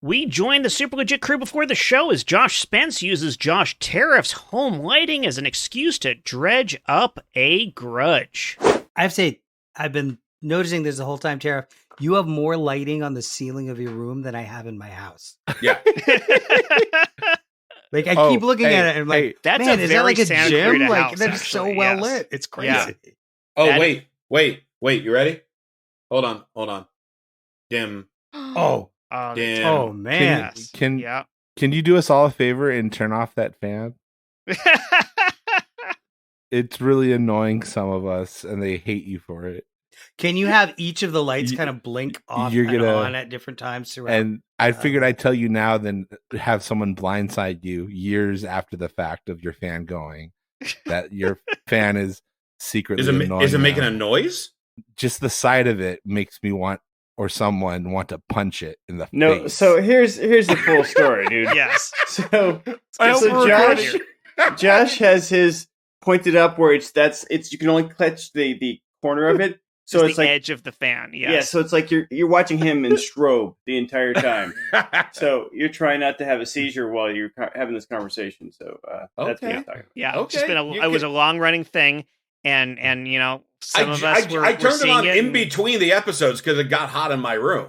We joined the super legit crew before the show as Josh Spence uses Josh Tariff's home lighting as an excuse to dredge up a grudge. I have to say, I've been noticing this the whole time, Tariff. You have more lighting on the ceiling of your room than I have in my house. Yeah. Like, I keep looking at it and I'm like, that's man, a is that like a Santa gym? Clarita Like, house, that's actually, so well yes. lit. It's crazy. Yeah. Oh, That- wait. You ready? Hold on. Dim. Oh, Damn. oh man. Can you do us all a favor and turn off that fan? It's really annoying some of us, and they hate you for it. Can you have each of the lights kind of blink off and on at different times throughout? And I figured I'd tell you now than have someone blindside you years after the fact of your fan going that your fan is secretly annoying. Is it making now. a noise? Just the sight of it makes me want to punch it in the No, face. so here's the full story, dude. Yes. So Josh- Josh has his pointed up where you can only catch the corner of it. So Just it's the like edge of the fan. Yes. yeah, so it's like you're watching him in strobe the entire time. So you're trying not to have a seizure while you're having this conversation. So that's what Okay. I'm talking about. Yeah. Okay, Just been it was a long running thing, and you know some of us were I turned it on in and- between the episodes because it got hot in my room.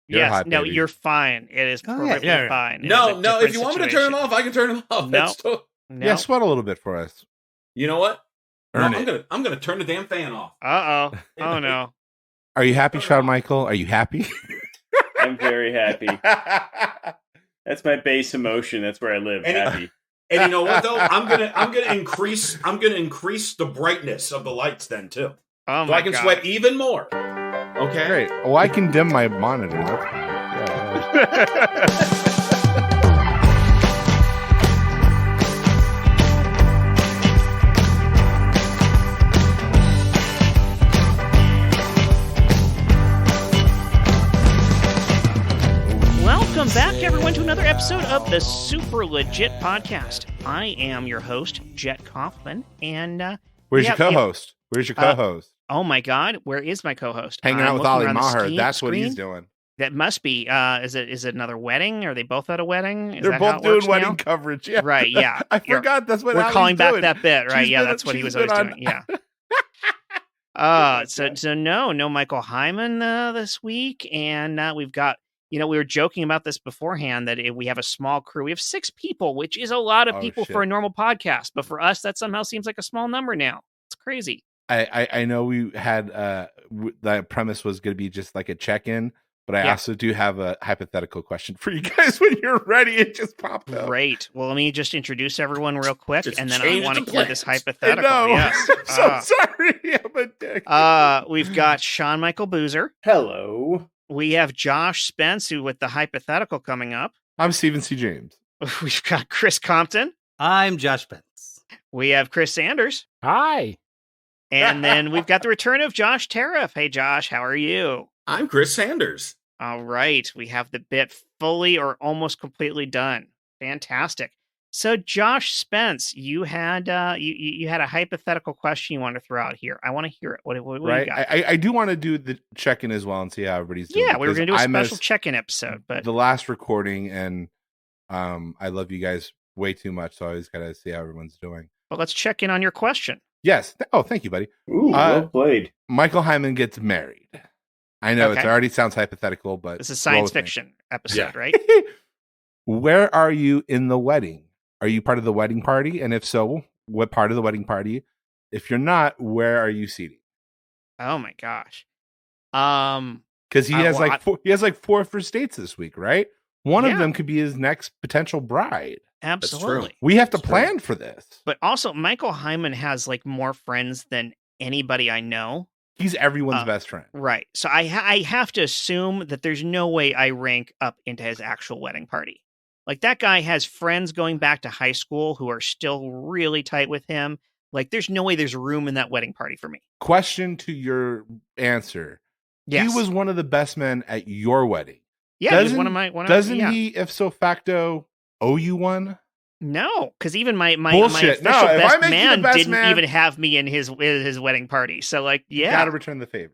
You're Yes. hot, No, baby. you're fine. It is Oh, perfectly yeah. fine. It is No, a if different you want me to turn it situation. off, I can turn it off. No. That's No. Yeah, sweat a little bit for us. You know what? Earn No, it. I'm gonna turn the damn fan off. Uh-oh. Oh, no. Are you happy, Shawn Michael? Are you happy? I'm very happy. That's my base emotion. That's where I live. And- Happy. And you know what though? I'm gonna increase the brightness of the lights then too. Oh, So my I can God. sweat even more. Okay. Great. Well, I can dim my monitor. That's fine. Yeah. Welcome back, everyone, to another episode of the Super Legit Podcast. I am your host, Jet Kaufman, and Where's we your have- co-host? Where's your co-host? oh my God, where is my co-host? Hanging I'm out with looking Ali around the Maher. That's what screen. he's doing. That must be. Is it another wedding? Are they both at a wedding? Is They're that how both it doing works wedding now? coverage. Yeah. Right, yeah. I forgot that's what We're Ali's calling back doing. that bit, right? She's Yeah, been- that's what he she's was always been doing. Yeah. So no Michael Heiman this week, and we've got. You know, we were joking about this beforehand that we have a small crew. We have 6 people, which is a lot of Oh, people shit. for a normal podcast. But for us, that somehow seems like a small number now. It's crazy. I know we had the premise was going to be just like a check-in, but I also do have a hypothetical question for you guys when you're ready. It just popped up. Great. Well, let me just introduce everyone real quick, Just and then I change want the to hear this plans. hypothetical. I know. Yes. I'm so sorry. I'm a dick. We've got Sean Michael Boozer. Hello. We have Josh Spence, who with the hypothetical coming up. I'm Stephen C. James. We've got Chris Compton. I'm Josh Spence. We have Chris Sanders. Hi. And then we've got the return of Josh Tariff. Hey, Josh, how are you? I'm Chris Sanders. All right. We have the bit fully or almost completely done. Fantastic. So, Josh Spence, you had you had a hypothetical question you want to throw out here. I want to hear it. What do Right. you got? I do want to do the check-in as well and see how everybody's doing. Yeah, we were going to do a because I special missed check-in episode, but the last recording, and I love you guys way too much, so I always got to see how everyone's doing. let's check in on your question. Yes. Oh, thank you, buddy. Ooh, well played. Michael Heiman gets married. I know it Okay. already sounds hypothetical, but This is roll science with me. fiction episode, Yeah. right? Where are you in the wedding? Are you part of the wedding party? And if so, what part of the wedding party? If you're not, where are you seating? Oh my gosh. Because he has like 4 first dates this week, right? One Yeah. of them could be his next potential bride. Absolutely. We have to That's true. plan for this. But also, Michael Heiman has like more friends than anybody I know. He's everyone's best friend. Right. So I have to assume that there's no way I rank up into his actual wedding party. Like that guy has friends going back to high school who are still really tight with him. Like there's no way there's room in that wedding party for me. Question to your answer. Yes. He was one of the best men at your wedding. Yeah, he was one of my Doesn't yeah. he, if so facto, owe you one? No, because even my Bullshit. official No, if I best make you the man best didn't man- even have me in his wedding party. So like, You yeah, gotta return the favor.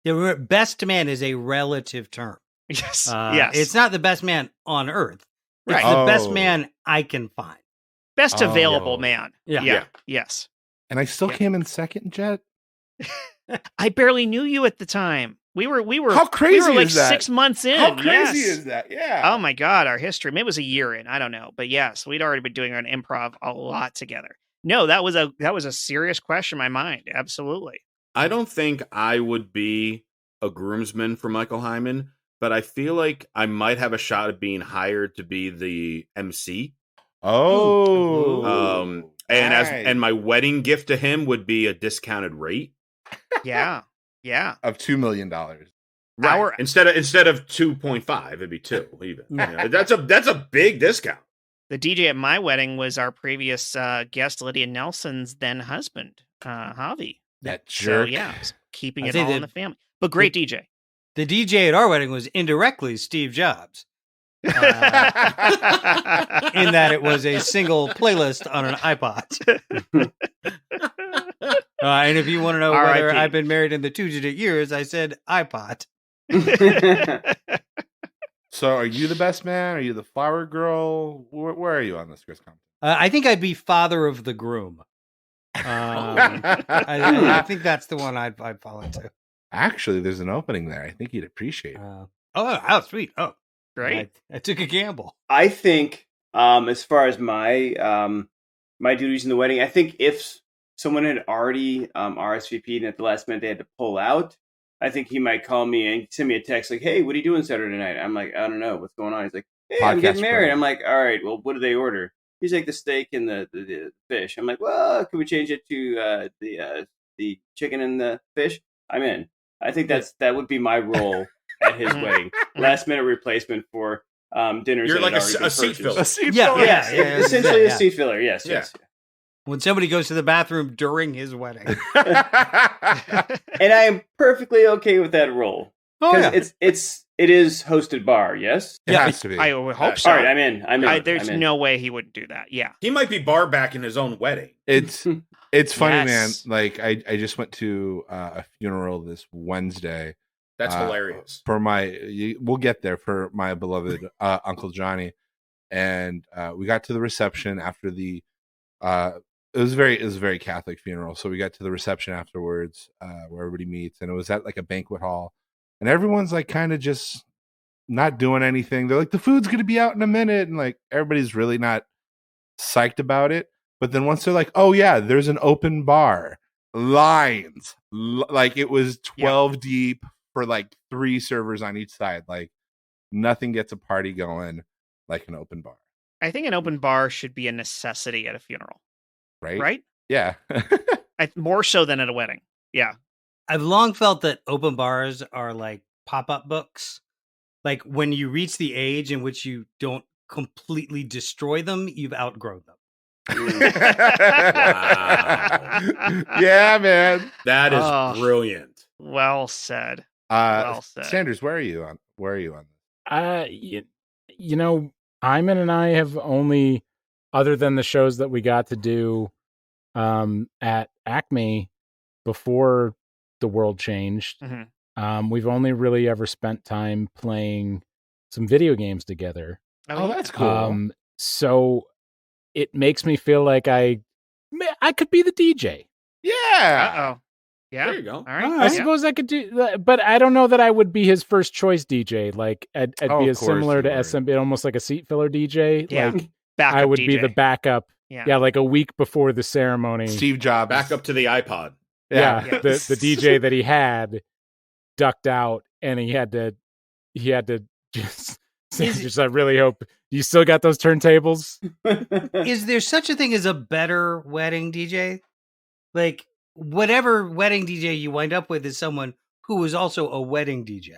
Yeah, best man is a relative term. Yes. Yes. It's not the best man on earth. It's Right. the best Oh. man I can find. Best available Oh. man. Yeah. Yeah. Yes. And I still Yeah. came in second, Jet. I barely knew you at the time. We were How crazy we were like is that? 6 months in. How crazy Yes. is that? Yeah. Oh my God, our history. Maybe it was a year in. I don't know. But yes, we'd already been doing an improv a lot together. No, that was a serious question in my mind. Absolutely. I don't think I would be a groomsman for Michael Heiman, but I feel like I might have a shot at being hired to be the MC. Oh. And my wedding gift to him would be a discounted rate. Yeah. Yeah. of $2 million. Right. Our- Instead of 2.5, it'd be 2 even. Yeah. That's a big discount. The DJ at my wedding was our previous guest, Lydia Nelson's then husband, Javi. That So jerk. yeah, keeping I'd it say all in the family. But great DJ. The DJ at our wedding was indirectly Steve Jobs. In that it was a single playlist on an iPod. And if you want to know whether R.I.P. I've been married in the 2 digit years, I said iPod. So are you the best man? Are you the flower girl? Where are you on this, Chris Compton? I think I'd be father of the groom. I think that's the one I'd fall into. Actually, there's an opening there. I think you'd appreciate it. Oh, sweet. Oh, Great. I took a gamble. I think, as far as my my duties in the wedding, I think if someone had already RSVP'd and at the last minute they had to pull out, I think he might call me and send me a text like, "Hey, what are you doing Saturday night?" I'm like, "I don't know, what's going on?" He's like, "Hey, I'm Podcast getting married." program. I'm like, "All right, well, what do they order?" He's like, "The steak and the fish." I'm like, "Well, can we change it to the chicken and the fish?" I'm in. I think that would be my role at his wedding. Last minute replacement for dinners. You're that like had already been a seat purchased. filler. A seat Yeah, filler. Yes, essentially a seat filler. Yes, Yeah. yes. When somebody goes to the bathroom during his wedding. And I am perfectly okay with that role. Oh, yeah. It is hosted bar, yes? It Yeah, has to be. I would hope so. All right, I'm in. There's I'm in. no way he wouldn't do that. Yeah. He might be bar backing his own wedding. It's funny, Yes. man. Like I just went to a funeral this Wednesday. That's hilarious. For we'll get there for my beloved Uncle Johnny, and we got to the reception after the. It was a very Catholic funeral, so we got to the reception afterwards, where everybody meets, and it was at like a banquet hall, and everyone's like kind of just not doing anything. They're like, the food's gonna be out in a minute, and like everybody's really not psyched about it. But then once they're like, oh yeah, there's an open bar, lines, like it was 12 deep for like 3 servers on each side. Like nothing gets a party going like an open bar, I think an open bar should be a necessity at a funeral, right? right? Yeah. More so than at a wedding. Yeah. I've long felt that open bars are like pop-up books. Like when you reach the age in which you don't completely destroy them, you've outgrown them. Yeah, man. That is Oh. brilliant. Well said. Well said. Sanders, where are you on? You know, Hyman and I have only, other than the shows that we got to do at Acme before the world changed, we've only really ever spent time playing some video games together. Oh, that's cool. So it makes me feel like I could be the DJ. Yeah. Uh-oh. Yeah. There you go. All right. I suppose I could do that, but I don't know that I would be his first choice DJ. Like I'd Oh, be of as course similar you to would. SMB, almost like a seat filler DJ. Yeah. Like Backup I would DJ. be the backup. Yeah. Yeah, like a week before the ceremony. Steve Jobs. Back up to the iPod. Yeah, Yeah. the DJ that he had ducked out, and he had to just. Just I really hope you still got those turntables. Is there such a thing as a better wedding DJ? Like whatever wedding DJ you wind up with is someone who is also a wedding DJ.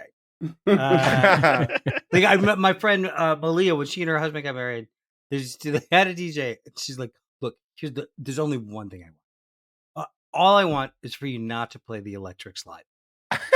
Like I met my friend Malia when she and her husband got married. They had a DJ. And she's like, "Look, there's only one thing I want. All I want is for you not to play the electric slide.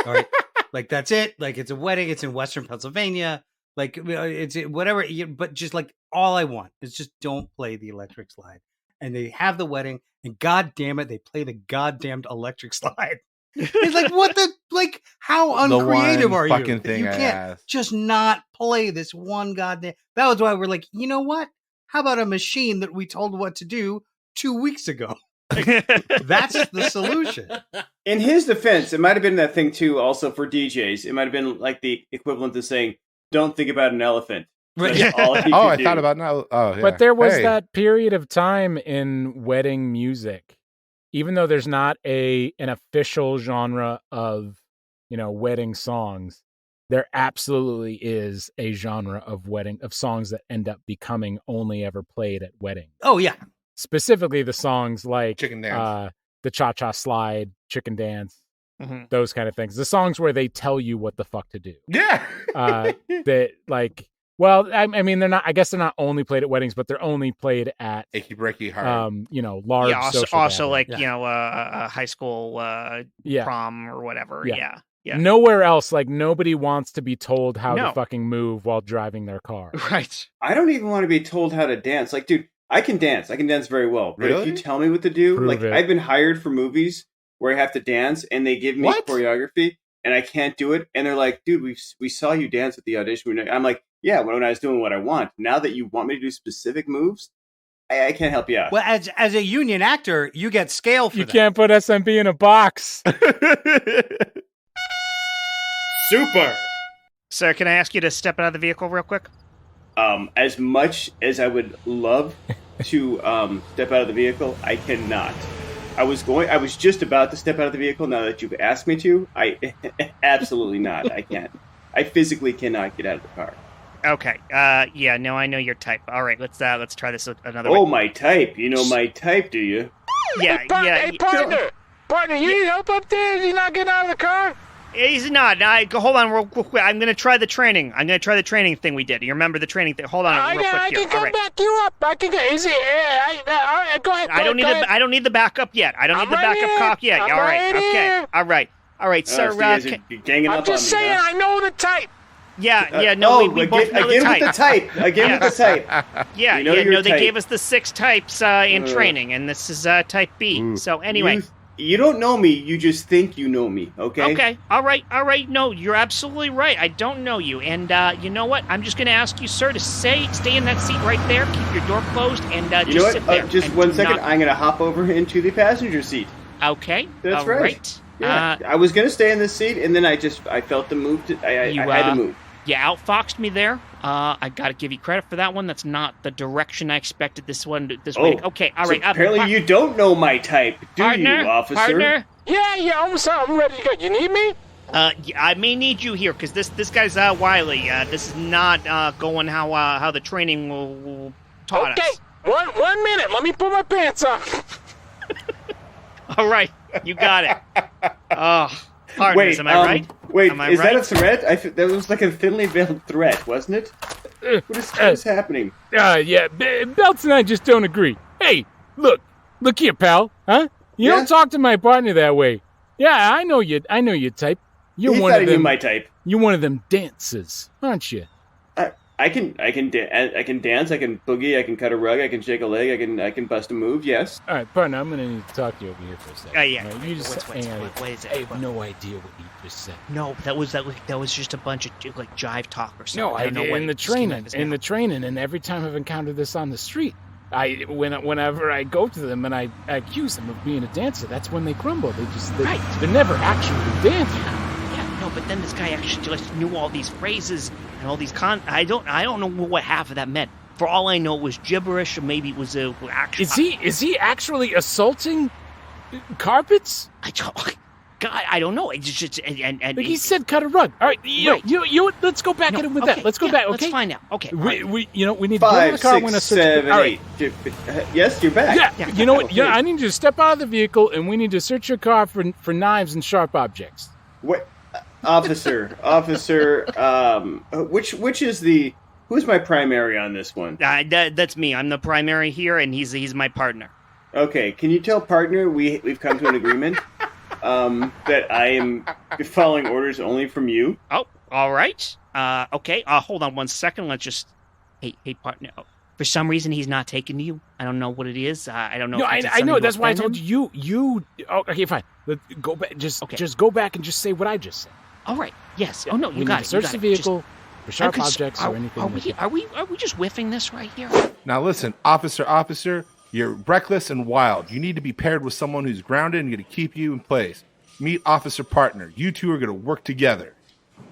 All right, like that's it. Like it's a wedding. It's in Western Pennsylvania. Like it's whatever. But just like all I want is just don't play the electric slide." And they have the wedding, and God damn it, they play the goddamned electric slide. It's like, what the, like, how uncreative are you? Fucking thing You I can't asked. just not play this one goddamn. That was why we're like, you know what? How about a machine that we told what to do 2 weeks ago? That's the solution. In his defense, it might have been that thing too. Also for DJs, it might have been like the equivalent to saying, "Don't think about an elephant." That's all he Oh, could I do. thought about now. Oh, yeah. But there was Hey. that period of time in wedding music, even though there's not an official genre of, wedding songs, there absolutely is a genre of songs that end up becoming only ever played at weddings. Oh yeah, Specifically the songs like Chicken Dance. the Cha-Cha Slide, Chicken Dance, those kind of things. The songs where they tell you what the fuck to do. Yeah. That like, well, I mean, they're not. I guess they're not only played at weddings, but they're only played at Achy breaky heart. large. Yeah, also social like gatherings. a high school prom or whatever. Yeah. Yeah. Nowhere else, like nobody wants to be told how No. to fucking move while driving their car. Right. I don't even want to be told how to dance. Like, dude, I can dance. I can dance very well. But if Really? you tell me what to do, Prove like, it. I've been hired for movies where I have to dance, and they give me What? choreography, and I can't do it. And they're like, dude, we saw you dance at the audition. I'm like, yeah, when I was doing what I want. Now that you want me to do specific moves, I can't help you out. well, as a union actor, you get scale for You that. can't put SMB in a box. Super. Sir, can I ask you to step out of the vehicle real quick? As much as I would love to step out of the vehicle, I cannot. I was just about to step out of the vehicle. Now that you've asked me to, I absolutely not. I can't. I physically cannot get out of the car. Okay. Yeah. No, I know your type. All right. Let's try this another way. Oh, my type. You know my type, do you? Yeah. Yeah. Partner, you need help up there? Is he not getting out of the car? He's not. Hold on real quick. I'm going to try the training. I'm going to try the training thing we did. You remember the training thing? Hold on real quick I here. can All come right. back you up. I can go. Is he? All right, go ahead. I don't need the backup yet. I don't need the backup cop yet. I'm All right. right Okay. here. All right. All right, sir. So you guys are ganging I'm up just on me, saying, huh? I know the type. Yeah. No, we both know the again type. with the type. Again with the type. Yeah. You know Yeah. your No, they type. gave us the 6 types in training, and this is type B. So anyway. You don't know me. You just think you know me. Okay. Okay. All right. No, you're absolutely right. I don't know you. And you know what? I'm just going to ask you, sir, to stay in that seat right there. Keep your door closed and You just know sit what? there. Just and one do second. not- I'm going to hop over into the passenger seat. Okay. That's all right. Yeah. I was going to stay in this seat, and then I felt the move. I had to move. You outfoxed me there. I got to give you credit for that one. That's not the direction I expected this way. Okay. All right. So apparently you don't know my type, do partner, you, officer? Partner. Yeah, I'm ready to go. You need me? I may need you here because this guy's wily. This is not going how the training will taught us. One minute. Let me put my pants on. All right, you got it. Oh, partners, am I right? Wait, Am I is right? that a threat? That was like a thinly veiled threat, wasn't it? What is happening? Yeah, Belts and I just don't agree. Hey, look here, pal. Huh? You Yeah? don't talk to my partner that way. Yeah, I know your type. You're He one thought of he knew them. my type. You're one of them dancers, aren't you? I can dance. I can boogie. I can cut a rug. I can shake a leg. I can bust a move. Yes. All right, partner, I'm gonna need to talk to you over here for a second. Yeah. Right, you just What is it? I have no idea what you just said. No, that was just a bunch of like jive talk or something. No, I don't know what in the scheme of his training, and every time I've encountered this on the street, whenever I go to them and I accuse them of being a dancer, that's when they crumble. They're never actually dancing. Yeah, no, but then this guy actually just knew all these phrases and all these I don't know what half of that meant. For all I know, it was gibberish, or maybe it was actually. Is he actually assaulting carpets? I don't know. It's just and Like he said, cut a rug. All right, you let's go back at him with that. Let's go back. Okay, Let's find out. Okay, we need to go in the 5, car. 6, When I search 7, all right. 8. Yes, you're back. Yeah, you know what? Okay. Yeah, I need you to step out of the vehicle, and we need to search your car for knives and sharp objects. What, officer? Which is who's my primary on this one? that's me. I'm the primary here, and he's my partner. Okay, can you tell partner we've come to an agreement that I am following orders only from you? Oh, all right. Okay. Hold on one second. Let's just. Hey, partner. For some reason, he's not taking you. I don't know what it is. I don't know. No, if it's I know. something That's why I offend told him. you. Oh, okay, fine. Go back. Just go back and just say what I just said. All right. Yes. Oh no, you We got need it. to search the vehicle for sharp I'm cons- objects or anything. Are we just whiffing this right here? Now listen, officer, you're reckless and wild. You need to be paired with someone who's grounded and going to keep you in place. Meet officer partner. You two are going to work together.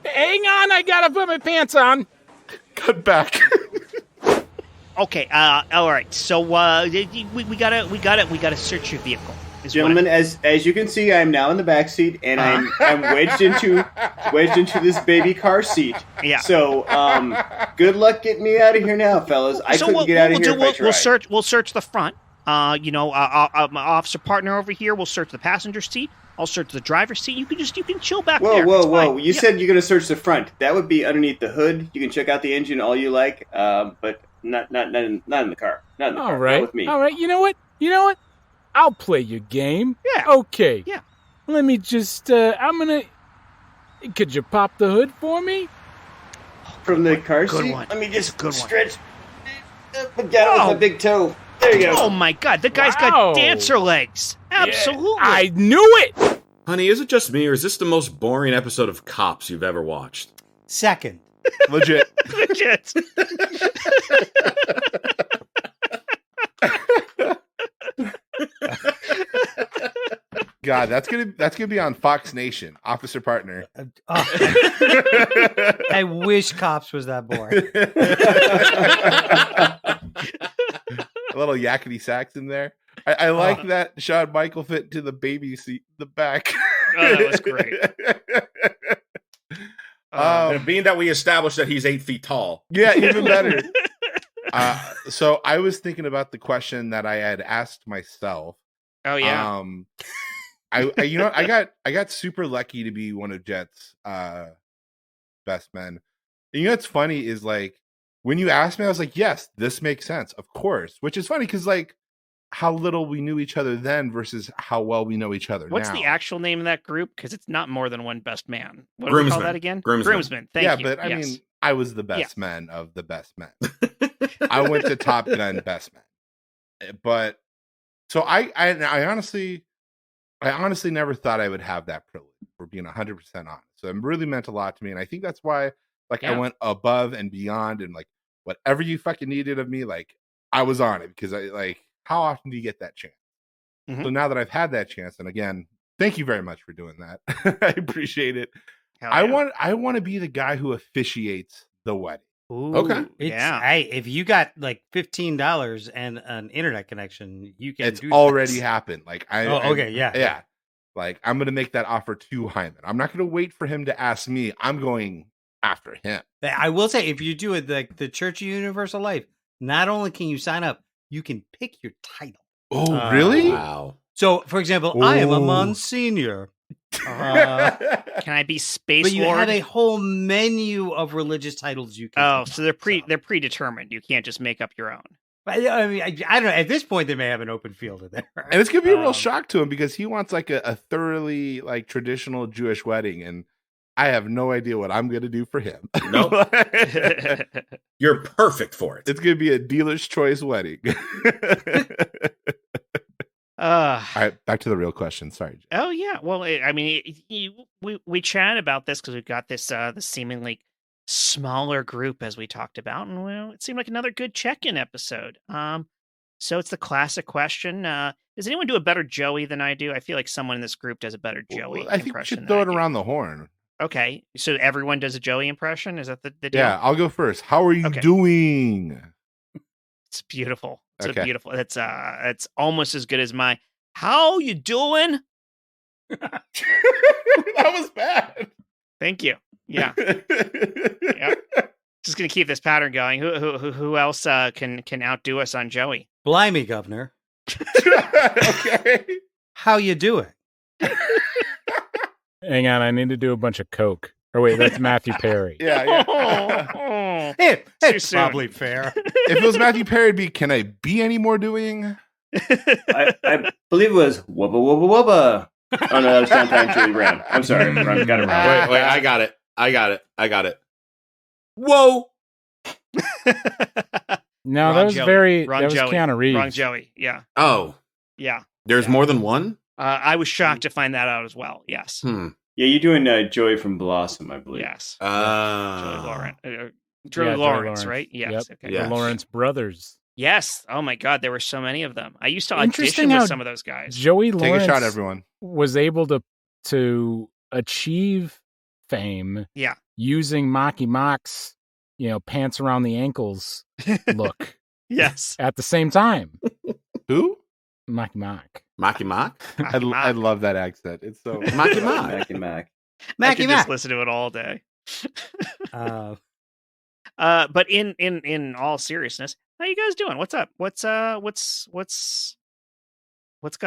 Hang on, I gotta put my pants on. Cut back. Okay. All right. So we gotta search your vehicle. Gentlemen, as you can see, I'm now in the back seat, and I'm wedged into this baby car seat. Yeah. So, good luck getting me out of here now, fellas. I couldn't get out of here if I tried. We'll search the front. My officer partner over here will search the passenger seat. I'll search the driver's seat. You can chill back there. Whoa! You said you're gonna search the front. That would be underneath the hood. You can check out the engine all you like, but not in the car. Not in the car. All right. Not with me. All right. You know what? I'll play your game. Yeah. Okay. Yeah. Let me just. Could you pop the hood for me? From the car Good seat. one. Let me just Good one. stretch. Get out with my big toe. There you go. Oh my God! The guy's Wow. got dancer legs. Absolutely. Yeah, I knew it. Honey, is it just me, or is this the most boring episode of Cops you've ever watched? Second. Legit. Legit. God, that's gonna be on Fox Nation. Officer partner. I wish Cops was that boring. A little yakety sax in there. I like that Shawn Michael fit into the baby seat in the back. Oh, that was great. And being that we established that he's 8 feet tall. Yeah, even better. So I was thinking about the question that I had asked myself. Oh yeah. I got super lucky to be one of Jet's best men. And what's funny is like when you asked me, I was like, yes, this makes sense, of course. Which is funny because like how little we knew each other then versus how well we know each other What's now. the actual name of that group? Because it's not more than one best man. What do we call that again? Groomsman. Thank you. But I Yes. mean, I was the best man of the best men. I went to Top Gun best man. But so I honestly never thought I would have that privilege, for being 100% honest. So it really meant a lot to me. And I think that's why I went above and beyond, and like whatever you fucking needed of me, like I was on it, because I like, how often do you get that chance? Mhm. So now that I've had that chance, and again, thank you very much for doing that. I appreciate it. Hell I yeah. want to be the guy who officiates the wedding. Ooh, Okay. Hey, if you got like $15 and an internet connection, you can. It's do already this. happened. Like Yeah. Like I'm gonna make that offer to Heiman. I'm not gonna wait for him to ask me. I'm going after him. I will say, if you do it like the Church of Universal Life, not only can you sign up, you can pick your title. Oh, really? Wow. So, for example, I am a Ooh. Monsignor. Can I be Space But you Lord? have a whole menu of religious titles you can. Oh, pick so from. they're predetermined. You can't just make up your own. But, I mean, I don't know. At this point, they may have an open field in there. And it's gonna be a real shock to him, because he wants like a thoroughly like traditional Jewish wedding, and I have no idea what I'm gonna do for him. Nope. You're perfect for it. It's gonna be a dealer's choice wedding. All right, back to the real question. Sorry, Jay. Oh yeah. Well, I mean, we chatted about this because we've got this seemingly smaller group, as we talked about, and well, it seemed like another good check-in episode. So it's the classic question: does anyone do a better Joey than I do? I feel like someone in this group does a better Joey Well, I think we impression. should than throw I it do. around the horn. Okay, so everyone does a Joey impression. Is that the deal? Yeah, I'll go first. How are you Okay. doing? It's beautiful. It's Okay. a beautiful. It's almost as good as my "How you doing?" That was bad. Thank you. Yeah. Yep. Just gonna keep this pattern going. Who else can outdo us on Joey? Blimey, Governor. Okay. How you doing? Hang on, I need to do a bunch of coke. Or wait, that's Matthew Perry. Yeah. Hey, Too it's soon. probably fair. If it was Matthew Perry, it'd be, can I be any more doing? I believe it was wubba wubba wubba. Oh no, that was Downtown Julie Brown. I'm sorry, I got it wrong. Wait, I got it. Whoa. No, Wrong that was Joey. Wrong that was Joey. Keanu Reeves. Wrong Joey. Yeah. Oh, Yeah. there's Yeah. more than one? I was shocked to find that out as well. Yes. Hmm. Yeah, you're doing Joey from Blossom, I believe. Yes. Ah. Joey Lawrence. Joey Lawrence, right? Yes. Yep. Okay. Yes. The Lawrence brothers. Yes. Oh my God, there were so many of them. I used to Interesting audition with how some of those guys. Joey Take Lawrence a shot, everyone. was able to achieve fame Yeah. using Mocky Mock's, pants around the ankles look Yes. at the same time. Who? Mocky Mock. Maki Mock? I love that accent. It's so Maki Mock. Mac and Mac. I could just listen to it all day. But in all seriousness, how you guys doing? What's up? What's got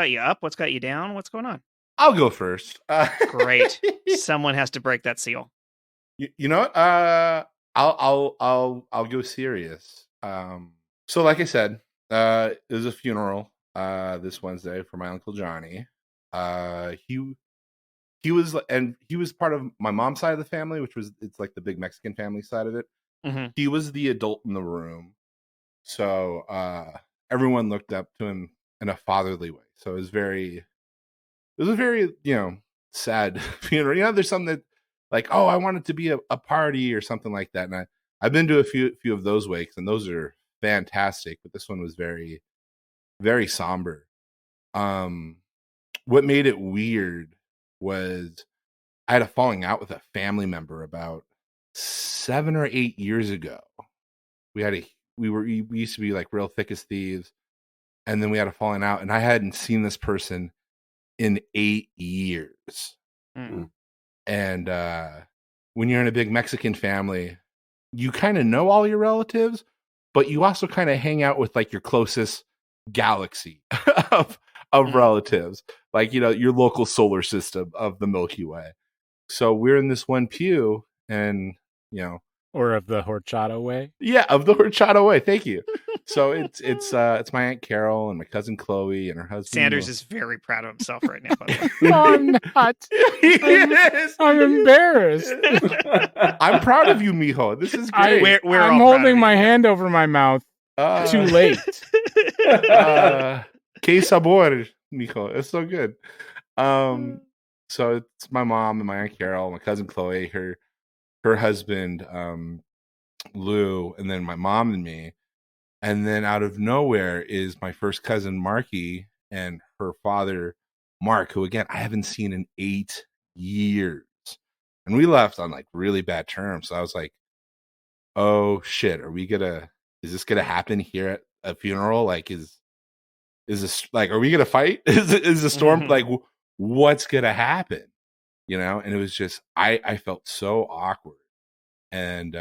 you up? What's got you down? What's going on? I'll go first. Great. Someone has to break that seal. You know what? I'll go serious. So like I said, it was a funeral this Wednesday for my Uncle Johnny. He was part of my mom's side of the family, it's like the big Mexican family side of it. Mm-hmm. He was the adult in the room, so everyone looked up to him in a fatherly way. So it was a very sad funeral. There's something that like, oh, I want it to be a party or something like that. And I've been to a few of those wakes, and those are fantastic. But this one was very, very somber. What made it weird was I had a falling out with a family member about 7 or 8 years ago. We used to be like real thick as thieves, and then we had a falling out, and I hadn't seen this person in 8 years. Mm. And when you're in a big Mexican family, you kind of know all your relatives, but you also kind of hang out with like your closest galaxy of relatives, like your local solar system of the Milky Way. So we're in this one pew, and or of the horchata way. Yeah, of the horchata way. Thank you. So it's my Aunt Carol and my cousin Chloe and her husband. Sanders is very proud of himself right now, by the way. No, I'm not. I'm embarrassed. I'm proud of you, mijo. This is great. I'm holding my hand over my mouth. Too late. Que sabor, mijo. It's so good. So it's my mom and my Aunt Carol, my cousin Chloe, her husband, Lou, and then my mom and me. And then out of nowhere is my first cousin Marky and her father Mark, who again I haven't seen in 8 years. And we left on like really bad terms. So I was like, oh shit, is this gonna happen here at a funeral? Like is this like, are we gonna fight? Is the storm like what's gonna happen? And it was just I felt so awkward. And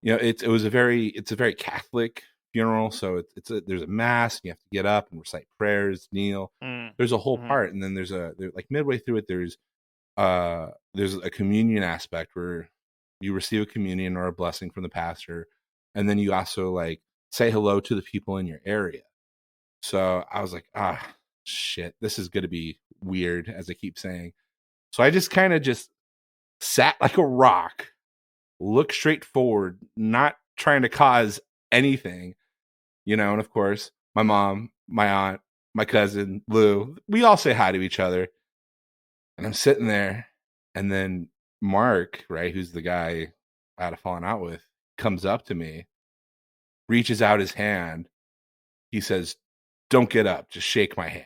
it's a very Catholic funeral, so there's a mass, and you have to get up and recite prayers, kneel. There's a whole part, and then there's like midway through it, there's a communion aspect where you receive a communion or a blessing from the pastor, and then you also like say hello to the people in your area. So I was like, shit, this is gonna be weird, as I keep saying. So I just kind of just sat like a rock, looked straight forward, not trying to cause anything, and of course, my mom, my aunt, my cousin, Lou, we all say hi to each other. And I'm sitting there, and then Mark, right, who's the guy I had a falling out with, comes up to me, reaches out his hand. He says, "Don't get up, just shake my hand."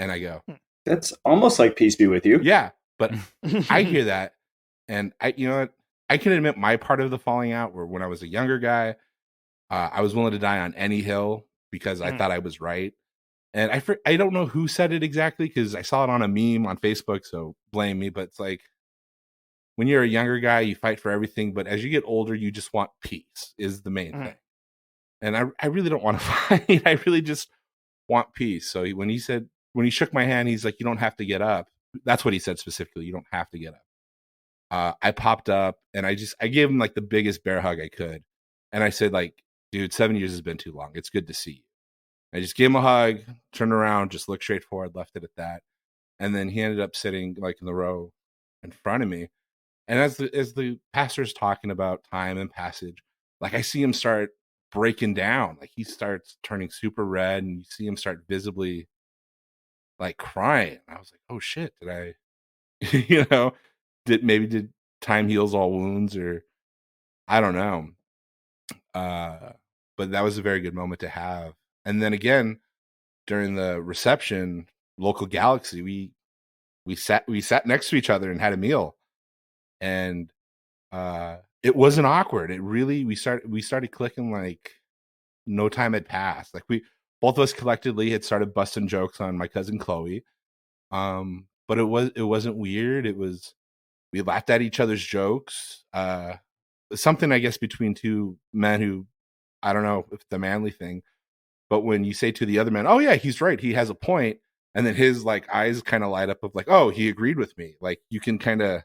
And I go, that's almost like peace be with you. Yeah, but I hear that, and I can admit my part of the falling out where when I was a younger guy, I was willing to die on any hill because I thought I was right. And I don't know who said it exactly because I saw it on a meme on Facebook, so blame me. But it's like when you're a younger guy, you fight for everything, but as you get older, you just want peace is the main thing. And I really don't want to fight. I really just want peace. So when he shook my hand, he's like, "You don't have to get up." That's what he said specifically. You don't have to get up. I popped up and I gave him like the biggest bear hug I could. And I said, like, "Dude, 7 years has been too long. It's good to see you." I just gave him a hug, turned around, just looked straight forward, left it at that. And then he ended up sitting like in the row in front of me. And as the pastor's talking about time and passage, like I see him start breaking down. Like he starts turning super red, and you see him start visibly like crying. I was like, oh shit, did I, you know, did time heals all wounds, or I don't know. But that was a very good moment to have. And then again, during the reception, local Galaxy, we sat next to each other and had a meal, and it wasn't awkward. It really, we started clicking like no time had passed. Like both of us collectively had started busting jokes on my cousin Chloe. But it wasn't weird. We laughed at each other's jokes. Something, I guess, between two men who, I don't know if it's the manly thing, but when you say to the other man, oh yeah, he's right, he has a point, and then his like eyes kind of light up of like, oh, he agreed with me. Like you can kind of,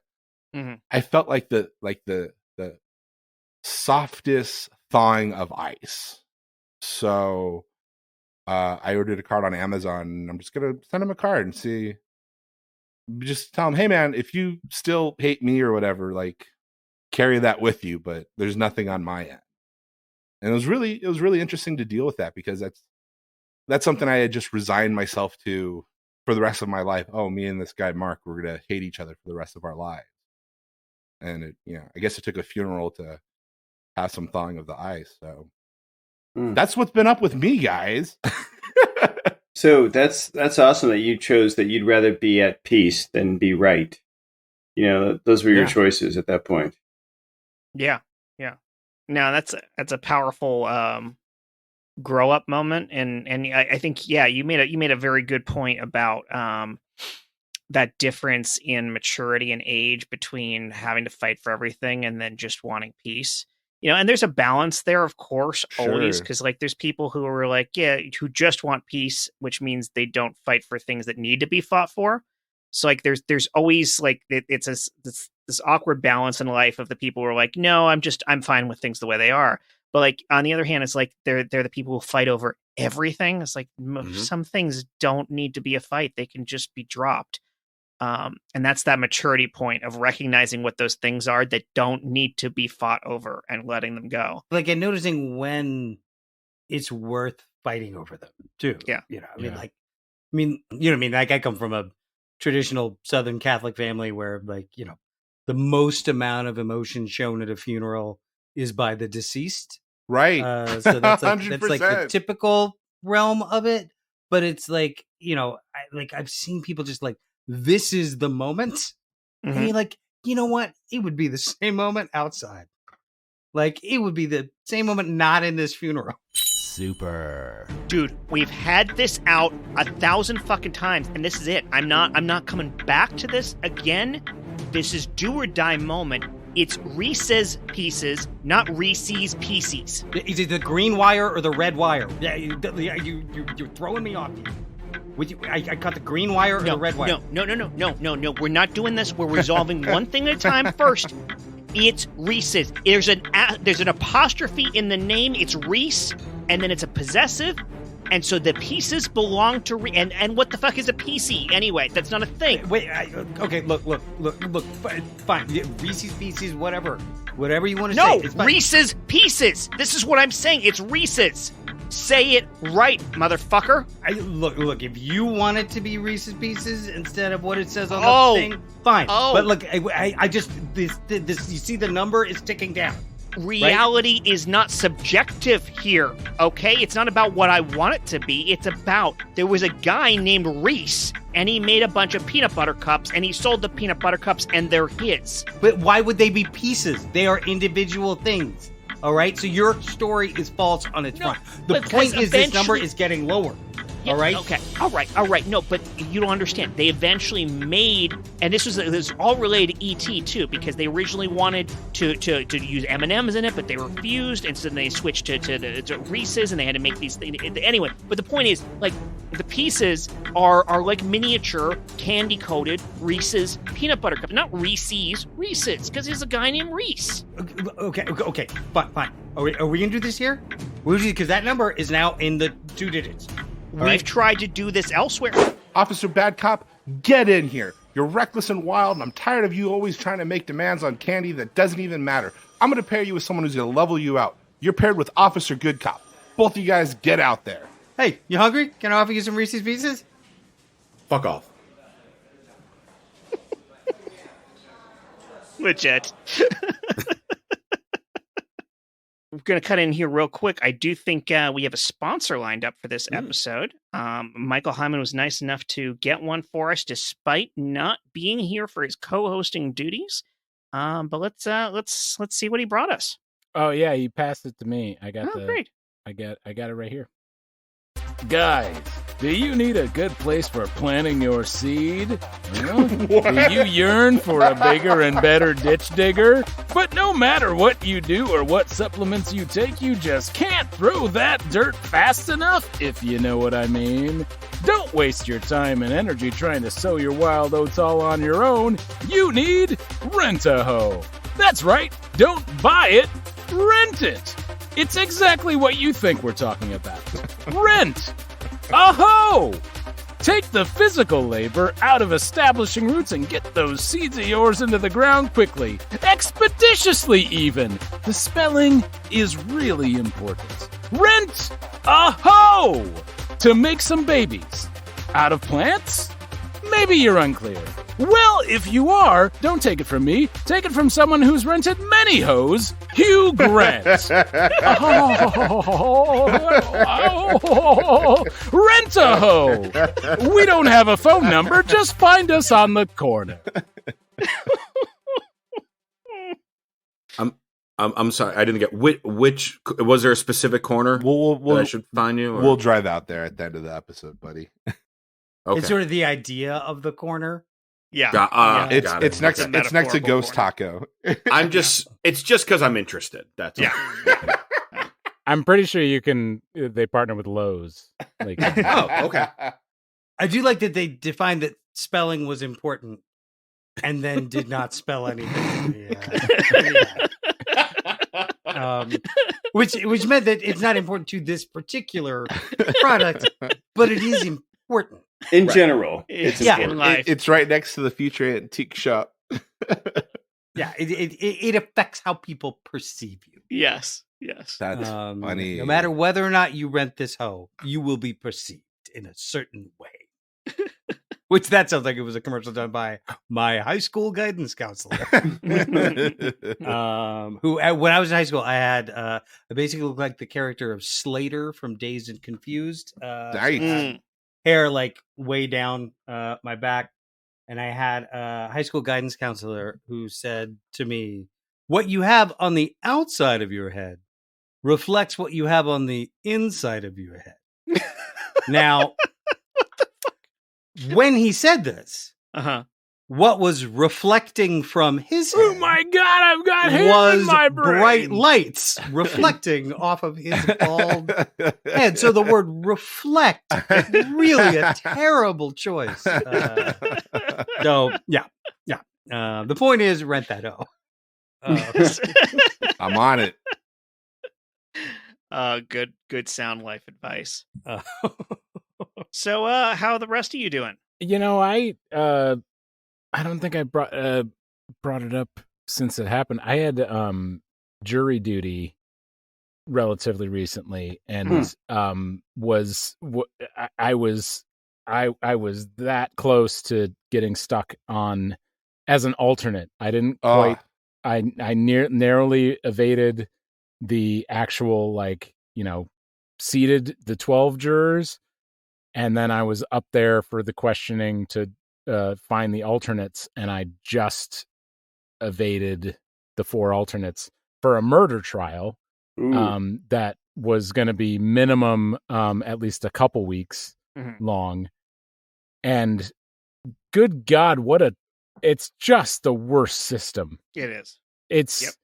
I felt like the softest thawing of ice. So I ordered a card on Amazon, and I'm just gonna send him a card and see. Just tell him, hey man, if you still hate me or whatever, like carry that with you, but there's nothing on my end. And it was really interesting to deal with that, because that's something I had just resigned myself to for the rest of my life. Oh, me and this guy Mark, we're gonna hate each other for the rest of our lives. And it, I guess it took a funeral to have some thawing of the ice. So that's what's been up with me, guys. So that's awesome that you chose that you'd rather be at peace than be right. Those were your choices at that point. Yeah. No, that's a powerful grow up moment, and I think you made a very good point about that difference in maturity and age between having to fight for everything and then just wanting peace. And there's a balance there, of course, always, because like there's people who are like, who just want peace, which means they don't fight for things that need to be fought for. So like there's always like it's this awkward balance in life of the people who are like, no, I'm fine with things the way they are. But like on the other hand, it's like they're the people who fight over everything. It's like some things don't need to be a fight; they can just be dropped. And that's that maturity point of recognizing what those things are that don't need to be fought over and letting them go. Like, and noticing when it's worth fighting over them too. Yeah. Like I come from a traditional Southern Catholic family where like, the most amount of emotion shown at a funeral is by the deceased. Right. So that's like the typical realm of it. But it's like, I've seen people just like, this is the moment. And you're like, you know what? It would be the same moment outside. Like, it would be the same moment not in this funeral. Super. Dude, we've had this out 1,000 fucking times, and this is it. I'm not coming back to this again. This is do or die moment. It's Reese's Pieces, not Reese's Pieces. Is it the green wire or the red wire? Yeah, you're throwing me off. I cut the green wire or the red wire? No. We're not doing this. We're resolving one thing at a time first. It's Reese's. There's an apostrophe in the name. It's Reese, and then it's a possessive, and so the pieces belong to and what the fuck is a PC anyway? That's not a thing. Wait. Okay. Look. Fine. Reese's Pieces. Whatever you want to say. No, Reese's Pieces. This is what I'm saying. It's Reese's. Say it right, motherfucker. Look. If you want it to be Reese's Pieces instead of what it says on the thing, fine. But look, I just this. You see, the number is ticking down. Reality is not subjective here, okay? It's not about what I want it to be. It's about there was a guy named Reese, and he made a bunch of peanut butter cups, and he sold the peanut butter cups, and they're his. But why would they be pieces? They are individual things. All right, so your story is false on its front. The point is this number is getting lower. Yeah, all right? Okay. All right. No, but you don't understand. They eventually made, and this was all related to E.T. too, because they originally wanted to use M&Ms in it, but they refused, and so then they switched to Reese's, and they had to make these things. Anyway, but the point is, like, the pieces are like miniature candy-coated Reese's peanut butter cups. Not Reese's, Reese's, because there's a guy named Reese. Okay, fine. Are we going to do this here? Because that number is now in the 2 digits. We've tried to do this elsewhere. Officer Bad Cop, get in here. You're reckless and wild, and I'm tired of you always trying to make demands on candy that doesn't even matter. I'm going to pair you with someone who's going to level you out. You're paired with Officer Good Cop. Both of you guys get out there. Hey, you hungry? Can I offer you some Reese's Pieces? Fuck off. Legit. We're going to cut in here real quick. I do think we have a sponsor lined up for this episode. Michael Heiman was nice enough to get one for us, despite not being here for his co-hosting duties. But let's see what he brought us. Oh yeah, he passed it to me. I got great. I got it right here. Guys, do you need a good place for planting your seed? Well, do you yearn for a bigger and better ditch digger? But no matter what you do or what supplements you take, you just can't throw that dirt fast enough, if you know what I mean. Don't waste your time and energy trying to sow your wild oats all on your own. You need Rent-a-Hoe. That's right, don't buy it, rent it. It's exactly what you think we're talking about. Rent-a-Hoe! Take the physical labor out of establishing roots and get those seeds of yours into the ground quickly. Expeditiously, even. The spelling is really important. Rent-a-Hoe! To make some babies. Out of plants? Maybe you're unclear. Well, if you are, don't take it from me. Take it from someone who's rented many hoes, Hugh Grant. Rent-a-Hoe. We don't have a phone number. Just find us on the corner. I'm sorry, I didn't get which was there a specific corner that I should find you? Or? We'll drive out there at the end of the episode, buddy. Okay. It's sort of the idea of the corner. Yeah. It's next to Ghost Taco. It's just because I'm interested. That's all. I'm pretty sure they partner with Lowe's. Like, oh, okay. I do like that they defined that spelling was important and then did not spell anything. Which meant that it's not important to this particular product, but it is important. In general. It's in life. It's right next to the future antique shop. Yeah, it affects how people perceive you. Yes. That's funny. No matter whether or not you rent this hoe, you will be perceived in a certain way. Which that sounds like it was a commercial done by my high school guidance counselor. Who, when I was in high school, I had I basically looked like the character of Slater from Dazed and Confused. Hair like way down my back, and I had a high school guidance counselor who said to me, "What you have on the outside of your head reflects what you have on the inside of your head." Now, when he said this, what was reflecting from his head? Oh my God, I've got hair in my brain. Bright lights reflecting off of his bald head. So the word reflect, really a terrible choice. So, yeah. The point is, rent that hoe. I'm on it. Good sound life advice. So, how are the rest of you doing? I don't think I brought it up since it happened. I had jury duty relatively recently, and I was that close to getting stuck on as an alternate. I didn't quite. I narrowly evaded the actual seated the 12 jurors, and then I was up there for the questioning to find the alternates, and I just evaded the 4 alternates for a murder trial that was going to be minimum at least a couple weeks long. And good God, it's just the worst system. It is. It's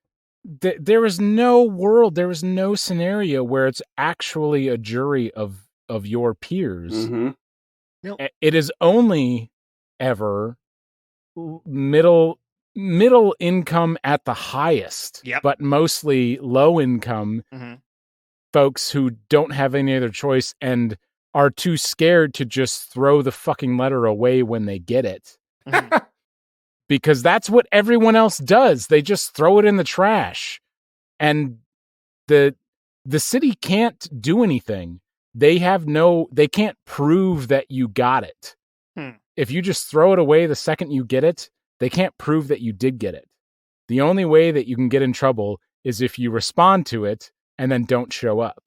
there was no scenario where it's actually a jury of your peers. Nope. It is only ever middle income at the highest, but mostly low income folks who don't have any other choice and are too scared to just throw the fucking letter away when they get it. Because that's what everyone else does. They just throw it in the trash. And the the city can't do anything. They can't prove that you got it. If you just throw it away the second you get it, they can't prove that you did get it. The only way that you can get in trouble is if you respond to it and then don't show up.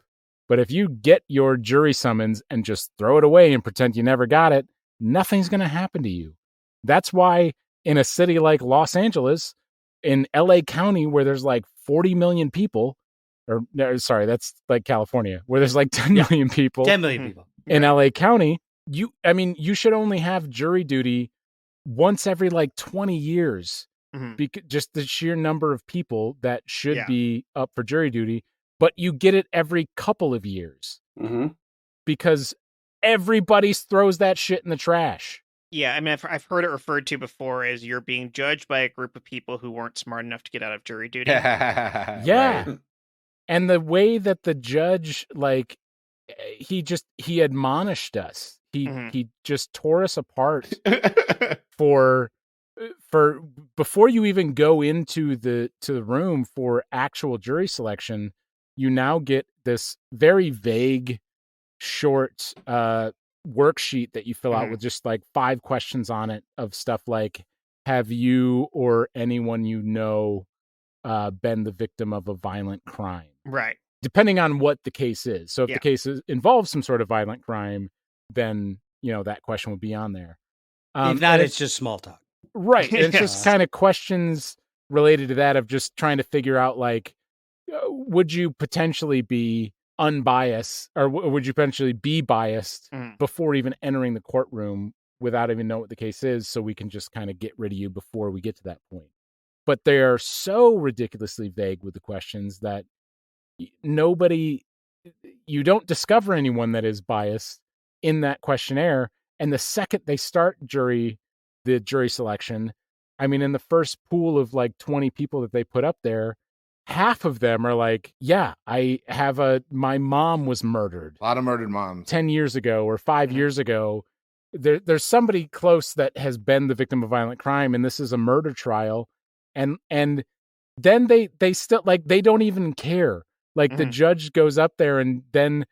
But if you get your jury summons and just throw it away and pretend you never got it, nothing's going to happen to you. That's why in a city like Los Angeles, in LA County, where there's like 40 million people, or no, sorry, that's like California, where there's like 10 million people. 10 million people. In LA County, you should only have jury duty once every like 20 years. Just the sheer number of people that should be up for jury duty, but you get it every couple of years because everybody throws that shit in the trash. Yeah, I mean, I've heard it referred to before as you're being judged by a group of people who weren't smart enough to get out of jury duty. Yeah. Right. And the way that the judge, like, he admonished us. He just tore us apart for before you even go into the room for actual jury selection. You now get this very vague, short worksheet that you fill out with just like 5 questions on it of stuff like, have you or anyone you know been the victim of a violent crime? Right. Depending on what the case is. So if the case involves some sort of violent crime, then, that question would be on there. If not, it's just small talk. Right. And it's just kind of questions related to that of just trying to figure out, like, would you potentially be unbiased or would you potentially be biased before even entering the courtroom without even knowing what the case is, so we can just kind of get rid of you before we get to that point. But they are so ridiculously vague with the questions that you don't discover anyone that is biased in that questionnaire. And the second they start the jury selection, I mean, in the first pool of like 20 people that they put up there, half of them are like, yeah, my mom was murdered. A lot of murdered moms. 10 years ago or 5 years ago. There's somebody close that has been the victim of violent crime, and this is a murder trial. And then they still, like, they don't even care. Like, the judge goes up there and then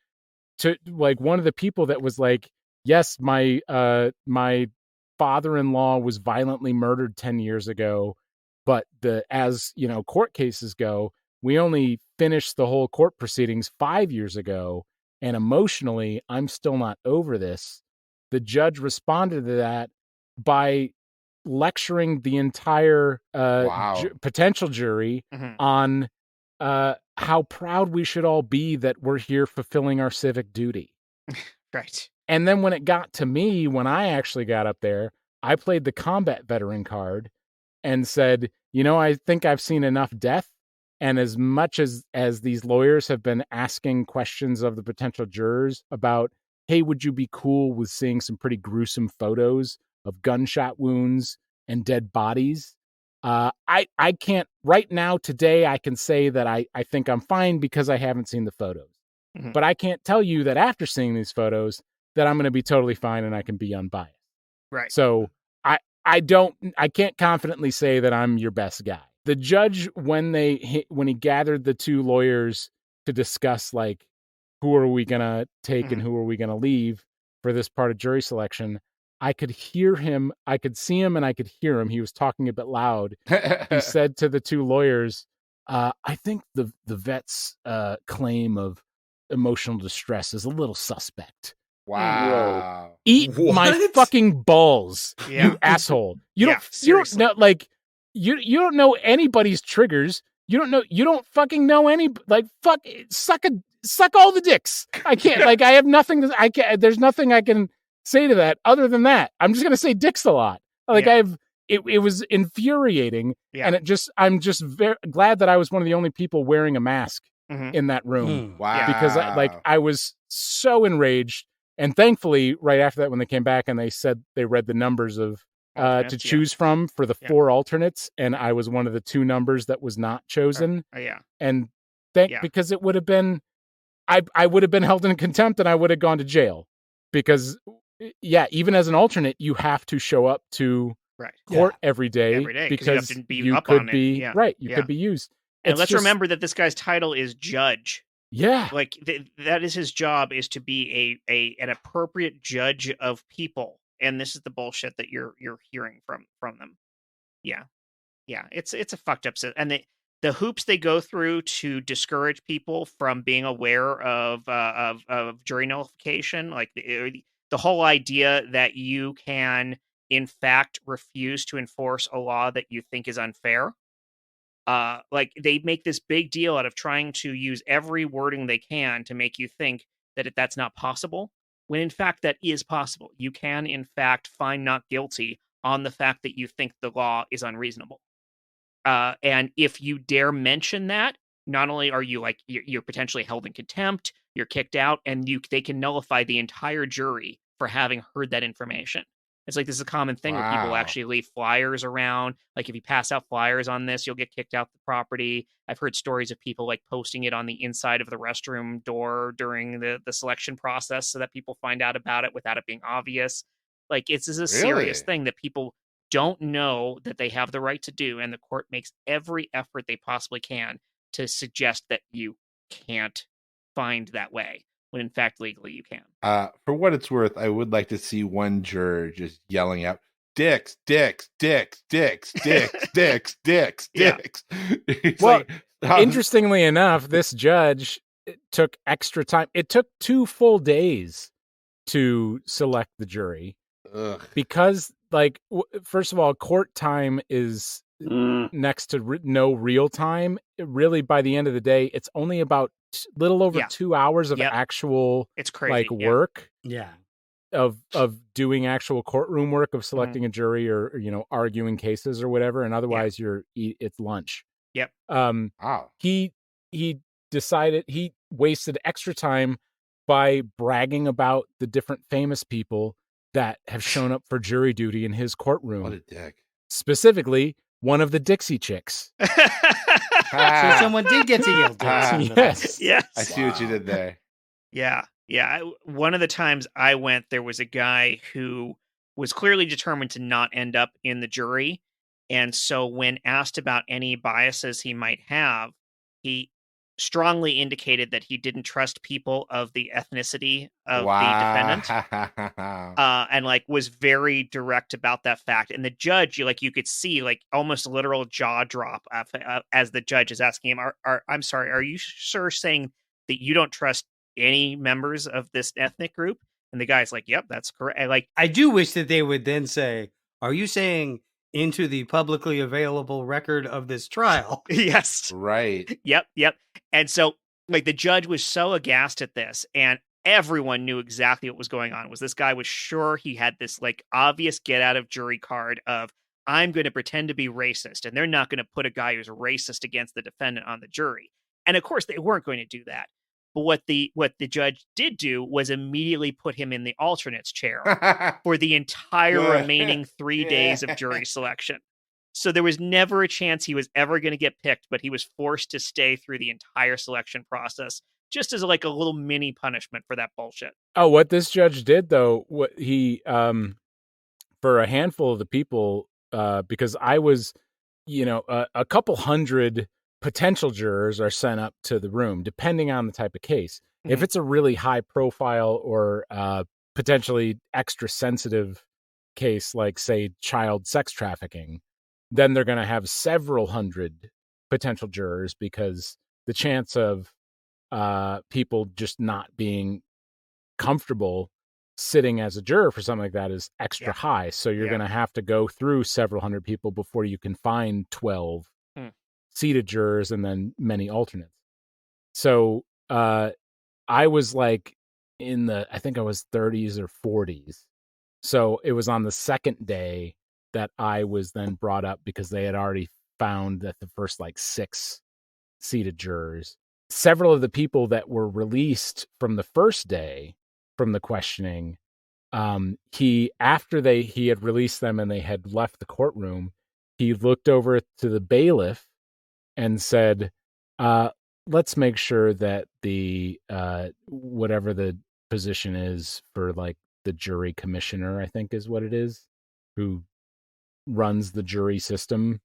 to, like, one of the people that was like, yes, my father-in-law was violently murdered 10 years ago, but as court cases go, we only finished the whole court proceedings 5 years ago, and emotionally, I'm still not over this. The judge responded to that by lecturing the entire potential jury on how proud we should all be that we're here fulfilling our civic duty. Right. And then when it got to me, when I actually got up there, I played the combat veteran card and said, I think I've seen enough death. And as much as these lawyers have been asking questions of the potential jurors about, hey, would you be cool with seeing some pretty gruesome photos of gunshot wounds and dead bodies? I can't right now today. I can say that I think I'm fine because I haven't seen the photos, but I can't tell you that after seeing these photos that I'm going to be totally fine and I can be unbiased. Right. So I can't confidently say that I'm your best guy. The judge, when he gathered the 2 lawyers to discuss, like, who are we going to take and who are we going to leave for this part of jury selection, I could hear him, I could see him, and I could hear him. He was talking a bit loud. He said to the 2 lawyers, I think the vet's claim of emotional distress is a little suspect. Wow. Eat my fucking balls, you asshole. You don't know, like, you don't know anybody's triggers. You don't fucking know any, like, suck all the dicks. I can't, like, I have nothing there's nothing I can say to that other than that. I'm just going to say dicks a lot. Like, it was infuriating. Yeah. And I'm just very glad that I was one of the only people wearing a mask in that room. Wow. Because I was so enraged. And thankfully, right after that, when they came back and they said they read the numbers of to choose from for the 4 alternates, and I was one of the 2 numbers that was not chosen. And because it would have been, I would have been held in contempt and I would have gone to jail. Because even as an alternate, you have to show up to court every day because you could be used. And let's remember that this guy's title is judge. Yeah. Like that is his job, is to be an appropriate judge of people. And this is the bullshit that you're hearing from them. Yeah. Yeah, it's a fucked up and the hoops they go through to discourage people from being aware of jury nullification, like the whole idea that you can in fact refuse to enforce a law that you think is unfair. Like they make this big deal out of trying to use every wording they can to make you think that that's not possible, when in fact that is possible. You can in fact find not guilty on the fact that you think the law is unreasonable. And if you dare mention that, not only are you like you're potentially held in contempt, you're kicked out, and they can nullify the entire jury for having heard that information. It's like this is a common thing where people Wow. actually leave flyers around. Like if you pass out flyers on this, you'll get kicked out the property. I've heard stories of people like posting it on the inside of the restroom door during the selection process so that people find out about it without it being obvious. Like it's a serious Really? thing that people don't know that they have the right to do, and the court makes every effort they possibly can to suggest that you can't find that way, when in fact legally you can. For what it's worth, I would like to see one juror just yelling out, "Dicks, dicks, dicks, dicks, dicks, dicks, dicks, Yeah. dicks." It's Well, like, interestingly enough, this judge took extra time. It took 2 full days to select the jury ugh. because, like, first of all, court time is next to no real time. Really, by the end of the day, it's only about little over Yeah. 2 hours of Yep. actual It's crazy. like yeah. work Yeah. of doing actual courtroom work of selecting a jury or arguing cases or whatever, and otherwise it's lunch. Yep. Wow. He decided he wasted extra time by bragging about the different famous people that have shown up for jury duty in his courtroom. What a dick. Specifically, one of the Dixie Chicks. So someone did get to yell dicks. into Yes. this. Yes. I see what you did there. Yeah. One of the times I went, there was a guy who was clearly determined to not end up in the jury. And so when asked about any biases he might have, he strongly indicated that he didn't trust people of the ethnicity of the defendant. And like was very direct about that fact. And the judge, you could see like almost literal jaw drop as the judge is asking him, I'm sorry, are you sir saying that you don't trust any members of this ethnic group? And the guy's like, yep, that's correct. I do wish that they would then say, are you saying into the publicly available record of this trial? Yes. Right. Yep. And so like the judge was so aghast at this, and everyone knew exactly what was going on. Was this guy was sure he had this like obvious get out of jury card of, I'm going to pretend to be racist, and they're not going to put a guy who's racist against the defendant on the jury. And of course they weren't going to do that. But what the judge did do was immediately put him in the alternates chair for the entire remaining 3 days of jury selection. So there was never a chance he was ever going to get picked, but he was forced to stay through the entire selection process, just as like a little mini punishment for that bullshit. Oh, what this judge did though, what he for a handful of the people, because I was, a couple hundred potential jurors are sent up to the room, depending on the type of case. Mm-hmm. If it's a really high profile or potentially extra sensitive case, like say child sex trafficking, then they're going to have several hundred potential jurors, because the chance of people just not being comfortable sitting as a juror for something like that is extra high. So you're going to have to go through several hundred people before you can find 12 seated jurors and then many alternates. So I was like I think I was 30s or 40s. So it was on the second day that I was then brought up, because they had already found that the first like 6 seated jurors. Several of the people that were released from the first day from the questioning, he had released them and they had left the courtroom, he looked over to the bailiff and said, let's make sure that the whatever the position is for like the jury commissioner, I think is what it is, who runs the jury system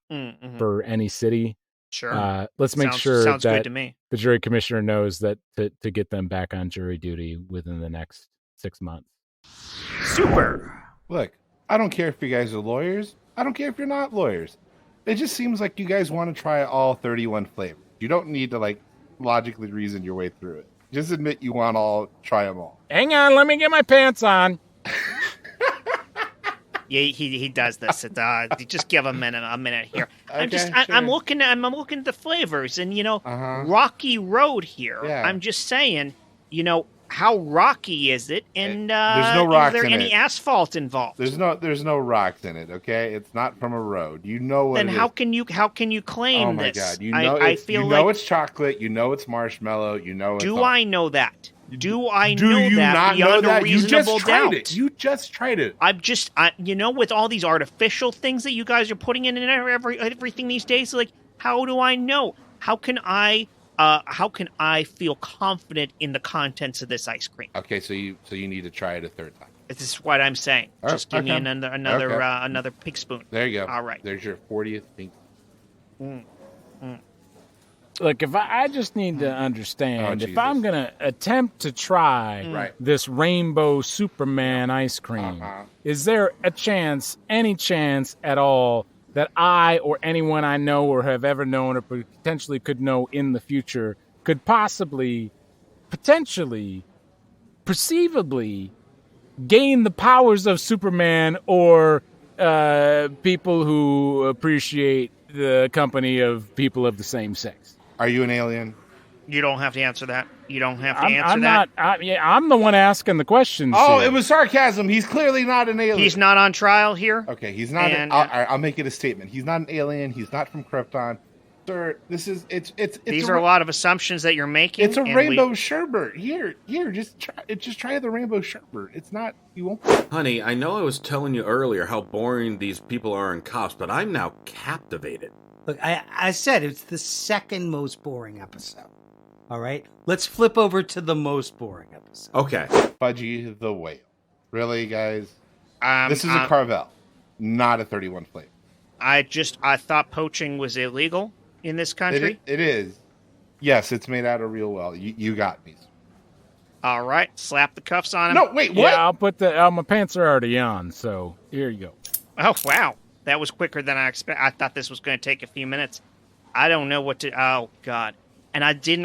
for any city. Sure. Let's make Sounds sure good that to me. the jury commissioner knows that to get them back on jury duty within the next 6 months. Super. Look, I don't care if you guys are lawyers. I don't care if you're not lawyers. It just seems like you guys want to try all 31 flavors. You don't need to like logically reason your way through it. Just admit you want try them all. Hang on, let me get my pants on. Yeah, he does this. Just give a minute here. Okay, I'm sure. looking at the flavors, and rocky road here. Yeah. I'm just saying, how rocky is it? And there's no rocks is there in any it. asphalt involved? There's no rocks in it. Okay, it's not from a road. You know what? Then it how is. can you claim Oh my this? god! You I feel it's chocolate. You know it's marshmallow. You know it's. Do I know that? Do I Do know you that not beyond know that? a You reasonable just tried doubt? it. You just tried it. With all these artificial things that you guys are putting in everything these days, like, how do I know? How can I feel confident in the contents of this ice cream? Okay, so you need to try it a third time. This is what I'm saying. Oh, Just give me okay. another pig spoon. There you go. All right. There's your 40th pink. Look, if I just need to understand, if I'm going to attempt to try Right. this rainbow Superman ice cream, is there any chance at all that I or anyone I know or have ever known or potentially could know in the future could possibly, potentially, perceivably gain the powers of Superman or people who appreciate the company of people of the same sex? Are you an alien? You don't have to answer that. You don't have to I'm answer not. I'm the one asking the questions. Oh, here. it was sarcasm. He's clearly not an alien. He's not on trial here. Okay, he's not. And- I'll make it a statement. He's not an alien. He's not from Krypton. Sir, this is it's. These are a lot of assumptions that you're making. It's a and rainbow sherbet. Here, just try the rainbow sherbet. It's not. You won't. Honey, I know I was telling you earlier how boring these people are in Cops, but I'm now captivated. Look, I said it's the second most boring episode. All right, let's flip over to the most boring episode. Okay. Fudgy the Whale. Really, guys? Um, This is a Carvel, not a 31 flavor. I thought poaching was illegal in this country. It is. Yes, it's made out of real well. You got me. All right, slap the cuffs on him. No, wait, what? Yeah, I'll put my pants are already on, so here you go. Oh, wow. That was quicker than I expected. I thought this was going to take a few minutes. I don't know what to... Oh, God. And I did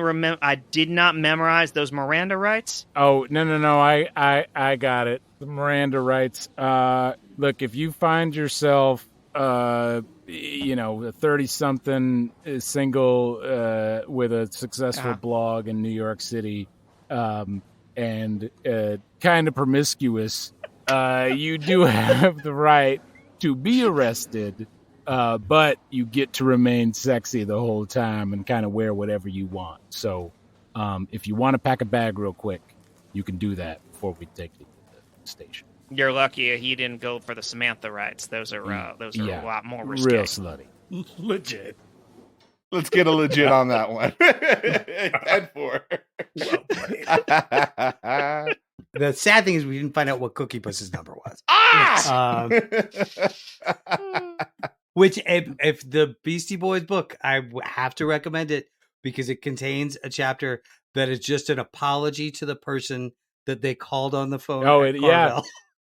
not memorize those Miranda rights. Oh, no. I got it. The Miranda rights. Look, if you find yourself, a 30-something single with a successful blog in New York City and kind of promiscuous, you do have the right to be arrested, but you get to remain sexy the whole time and kind of wear whatever you want. So if you want to pack a bag real quick, you can do that before we take you to the station. You're lucky he didn't go for the Samantha rights. Those are a lot more risque. Real slutty. Legit. Let's get a legit on that one. 10-4. The sad thing is we didn't find out what Cookie Puss's number was. Which, if the Beastie Boys book, I have to recommend it because it contains a chapter that is just an apology to the person that they called on the phone.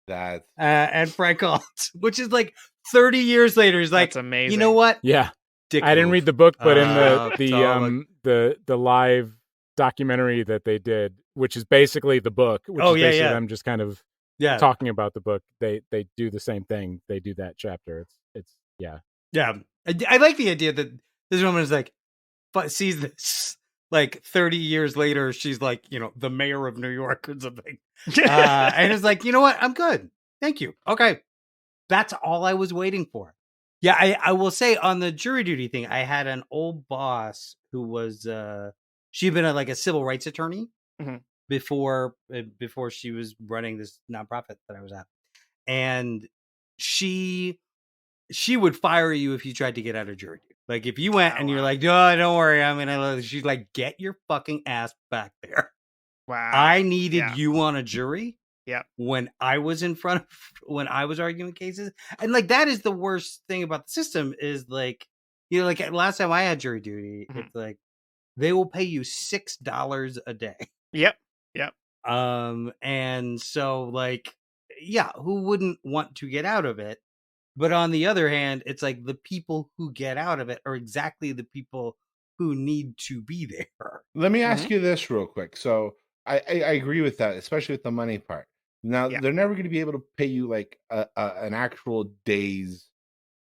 That's and Frank Alt, which is like 30 years later. He's like, That's amazing. You know what? Yeah. Dick I didn't move. read the book, but in totally. the live documentary that they did, which is basically the book, which is basically them just kind of talking about the book. They do the same thing. They do that chapter. It's Yeah. I like the idea that this woman is like, but sees this like 30 years later. She's like, the mayor of New York or something. And it's like, you know what? I'm good. Thank you. Okay. That's all I was waiting for. Yeah. I will say on the jury duty thing, I had an old boss who was, she'd been a civil rights attorney before she was running this nonprofit that I was at. And she would fire you if you tried to get out of jury duty. Like if you went and you're like, no, don't worry. She's like, get your fucking ass back there. Wow. I needed you on a jury. Yeah. When I was when I was arguing cases. And that is the worst thing about the system is like last time I had jury duty, Mhm. it's like they will pay you $6 a day. Yep. And so like, yeah, who wouldn't want to get out of it? But on the other hand, it's like the people who get out of it are exactly the people who need to be there. Let me ask you this real quick. So I agree with that, especially with the money part. Now Yeah. they're never going to be able to pay you like an actual day's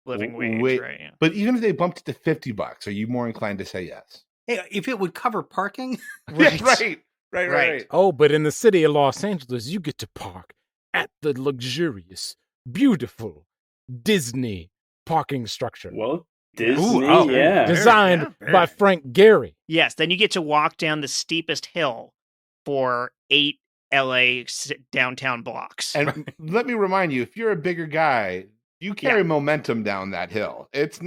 Living wage, right? Yeah. But even if they bumped it to $50, are you more inclined to say yes? Hey, if it would cover parking, Right. Right. Oh, but in the city of Los Angeles, you get to park at the luxurious, beautiful Disney parking structure. Well, Disney, Ooh, oh, yeah. Designed yeah, by Frank Gehry. Yes. Then you get to walk down the steepest hill for 8 LA downtown blocks. And let me remind you, if you're a bigger guy, you carry momentum down that hill. It's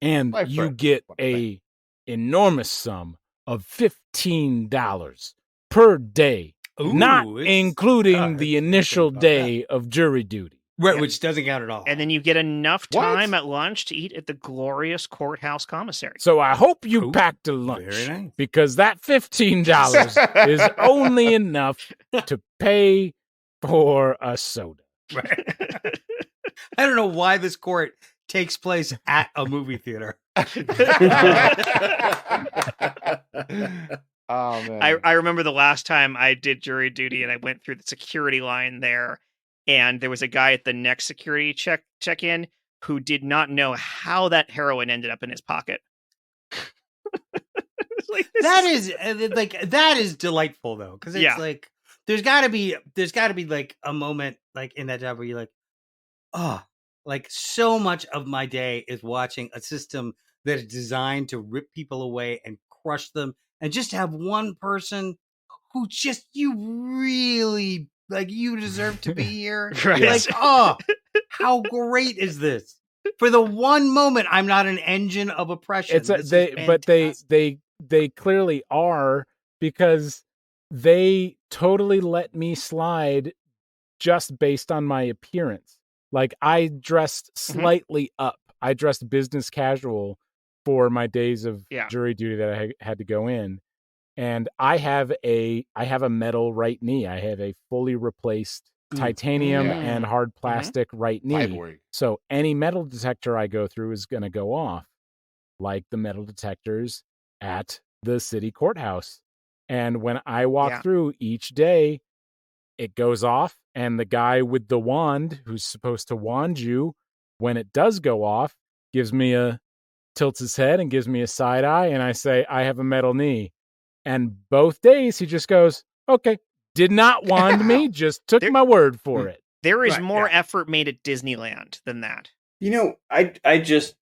And life you threat. get a enormous sum of $15 per day, not Ooh, including the it's initial about day of jury duty. right, Yeah. which doesn't count at all. And then you get enough What? time at lunch to eat at the glorious courthouse commissary. So I hope you Ooh, packed a lunch, very nice. because that $15 is only enough to pay for a soda. I don't know why this court takes place at a movie theater. Oh man. I remember the last time I did jury duty and I went through the security line there, and there was a guy at the next security check-in who did not know how that heroin ended up in his pocket. Like, That is delightful though, because it's Yeah. like there's got to be like a moment like in that job where you're like, oh, like so much of my day is watching a system that is designed to rip people away and crush them, and just have one person who just you really like, you deserve to be here. Right. Like, oh, how great is this? For the one moment, I'm not an engine of oppression. They clearly are, because they totally let me slide just based on my appearance. Like, I dressed slightly up. I dressed business casual for my days of jury duty that I had to go in. And I have a metal right knee. I have a fully replaced titanium and hard plastic right knee. Cyborg. So any metal detector I go through is going to go off, like the metal detectors at the city courthouse. And when I walk through each day, it goes off, and the guy with the wand who's supposed to wand you when it does go off tilts his head and gives me a side eye, and I say, I have a metal knee. And both days he just goes, okay, did not wand me, just took my word for it. There is more effort made at Disneyland than that. You know, I just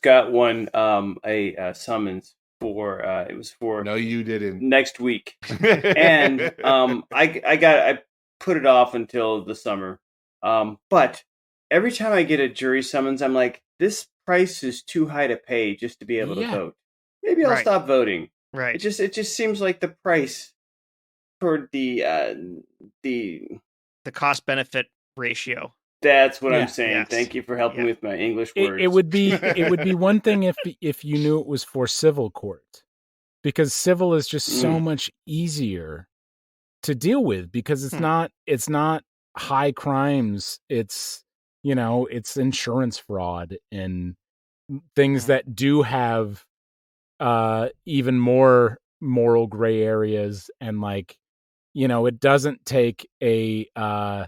got one a summons for it was for No, you didn't. next week. And I put it off until the summer. But every time I get a jury summons, I'm like, this price is too high to pay just to be able to vote. Maybe I'll stop voting. Right. It just seems like the price for the cost benefit ratio. That's what I'm saying. Yes. Thank you for helping with my English words. It would be one thing if you knew it was for civil court, because civil is just so much easier to deal with, because it's not high crimes. It's, it's insurance fraud and things that do have even more moral gray areas, and it doesn't take a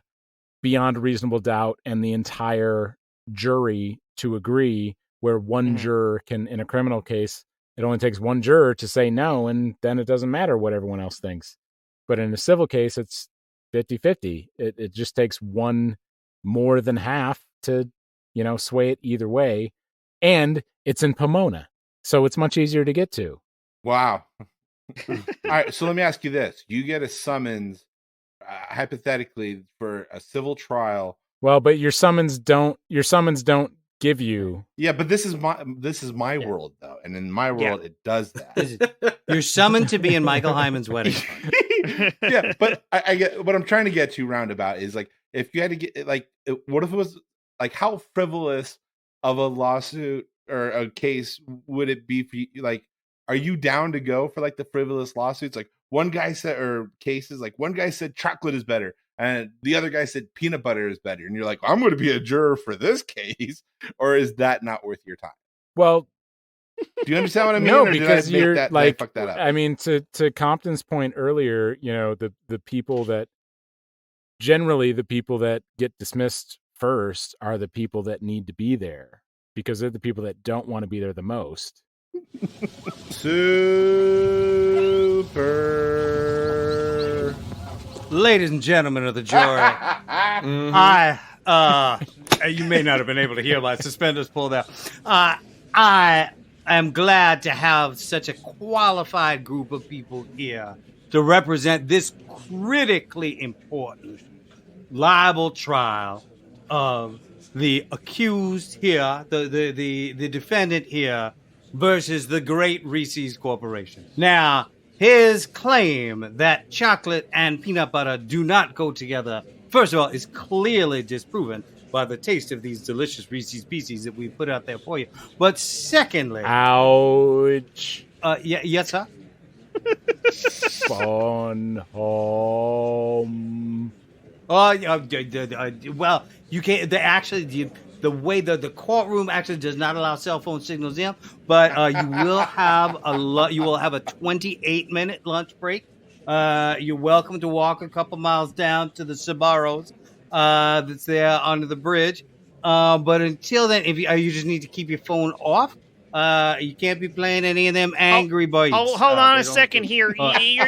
beyond reasonable doubt and the entire jury to agree, where one juror can, in a criminal case, it only takes one juror to say no, and then it doesn't matter what everyone else thinks. But in a civil case, it's 50-50. It just takes one more than half to, sway it either way. And it's in Pomona, so it's much easier to get to. Wow. All right, so let me ask you this. You get a summons, hypothetically, for a civil trial. Well, but your summons don't give you. Yeah, but this is my world, though. And in my world, it does that. You're summoned to be in Michael Heiman's wedding. Yeah, but I get what I'm trying to get to roundabout is, like, if you had to get, like, what if it was, like, how frivolous of a lawsuit or a case would it be for you? Like, are you down to go for like the frivolous lawsuits? Like one guy said, or cases like one guy said chocolate is better, and the other guy said peanut butter is better, and you're like, I'm going to be a juror for this case, or is that not worth your time? Well, do you understand what I mean? No, or because did I you're like, fuck that up? I mean, to Compton's point earlier, the people that generally the people that get dismissed first are the people that need to be there because they're the people that don't want to be there the most. Super. Ladies and gentlemen of the jury, you may not have been able to hear my suspenders pulled out. I am glad to have such a qualified group of people here to represent this critically important libel trial of the accused here, the defendant here, versus the great Reese's Corporation. Now, his claim that chocolate and peanut butter do not go together, first of all, is clearly disproven by the taste of these delicious Reese's Pieces that we put out there for you. But secondly... Ouch. Yes, sir? Phone home. Well, you can't... The way the courtroom actually does not allow cell phone signals in, but you will have a 28-minute lunch break. You're welcome to walk a couple miles down to the Sbarro's that's there under the bridge. But until then, you just need to keep your phone off. You can't be playing any of them Angry Birds. Hold on a second here.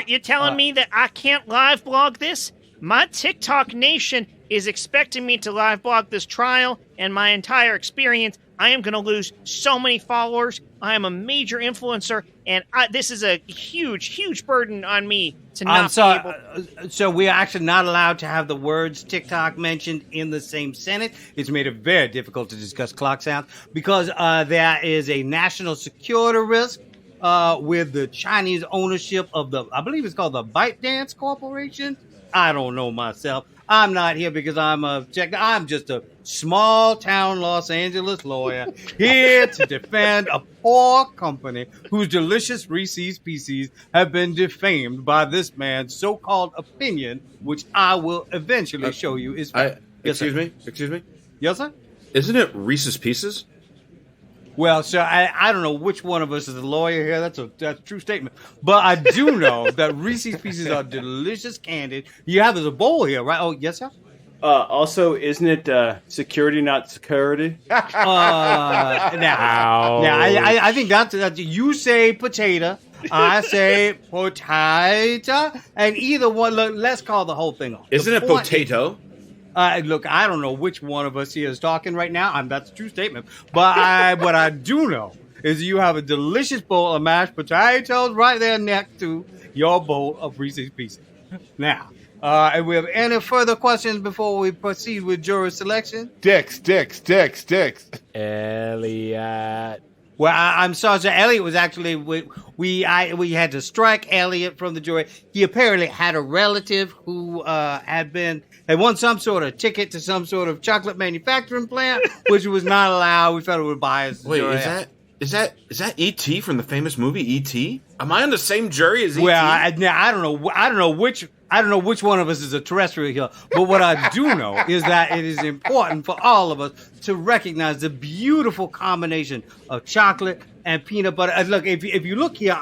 You're telling me that I can't live blog this? My TikTok nation is expecting me to live blog this trial and my entire experience. I am going to lose so many followers. I am a major influencer, and this is a huge, huge burden on me to not be able... So we are actually not allowed to have the words TikTok mentioned in the same sentence. It's made it very difficult to discuss clock sounds because there is a national security risk with the Chinese ownership of I believe it's called the ByteDance Corporation. I don't know myself. I'm not here because I'm just a small town Los Angeles lawyer here to defend a poor company whose delicious Reese's Pieces have been defamed by this man's so-called opinion, which I will eventually show you is fake. Excuse me? Yes, sir? Isn't it Reese's Pieces? Well, sir, I don't know which one of us is a lawyer here. That's a true statement. But I do know that Reese's Pieces are delicious candy. You have as a bowl here, right? Oh, yes, sir? Also, isn't it security, not security? I think that's you say potato, I say potato, and either one. Look, let's call the whole thing off. Isn't it potato? Look, I don't know which one of us here is talking right now. That's a true statement. But what I do know is you have a delicious bowl of mashed potatoes right there next to your bowl of Reese's Pieces. Now, if we have any further questions before we proceed with jury selection? Dicks. Elliot. Well, I'm sorry, sir. Elliot was actually we had to strike Elliot from the jury. He apparently had a relative who had won some sort of ticket to some sort of chocolate manufacturing plant, which was not allowed. We felt it would bias the jury. Wait, is that E.T. from the famous movie E.T.? Am I on the same jury as E.T.? Well, I don't know which one of us is a terrestrial here, but what I do know is that it is important for all of us to recognize the beautiful combination of chocolate and peanut butter. Look, if you look here,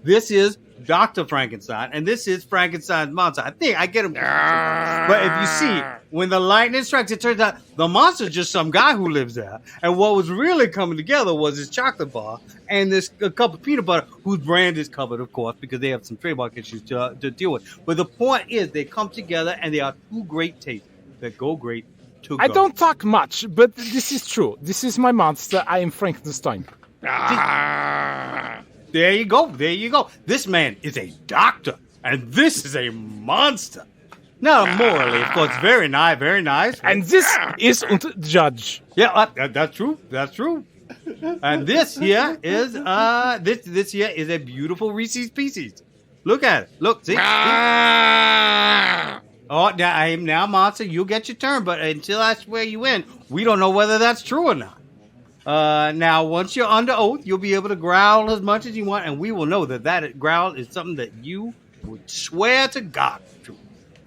this is Dr. Frankenstein, and this is Frankenstein's monster. I think I get them. But if you see, when the lightning strikes, it turns out the monster is just some guy who lives there. And what was really coming together was this chocolate bar and this a cup of peanut butter, whose brand is covered, of course, because they have some trademark issues to deal with. But the point is, they come together, and they are two great tastes that go great together. I don't talk much, but this is true. This is my monster. I am Frankenstein. There you go. This man is a doctor, and this is a monster. Now, morally, of course, very nice. And this is judge. Yeah, that's true. And this here is this here is a beautiful Reese's Pieces. Look at it. Look, see? Oh, now, monster, you'll get your turn, but until I swear you in, we don't know whether that's true or not. Now, once you're under oath, you'll be able to growl as much as you want, and we will know that growl is something that you would swear to God is true.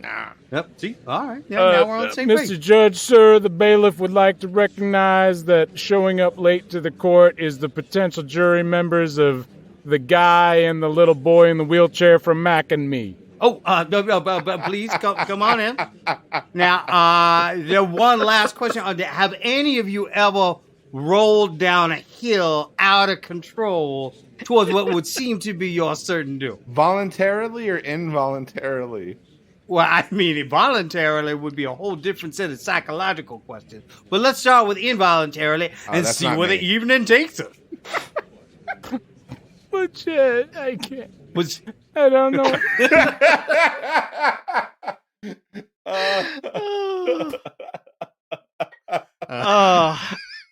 Nah. Yep. See? All right. Yeah, now we're on the same Mr. page. Judge, sir, the bailiff would like to recognize that showing up late to the court is the potential jury members of the guy and the little boy in the wheelchair from Mac and Me. Oh, no, please come on in. Now, there one last question. Have any of you ever rolled down a hill out of control towards what would seem to be your certain doom? Voluntarily or involuntarily? Well, I mean, involuntarily would be a whole different set of psychological questions. But let's start with involuntarily and see where the evening takes us. But Chad, I can't. I don't know.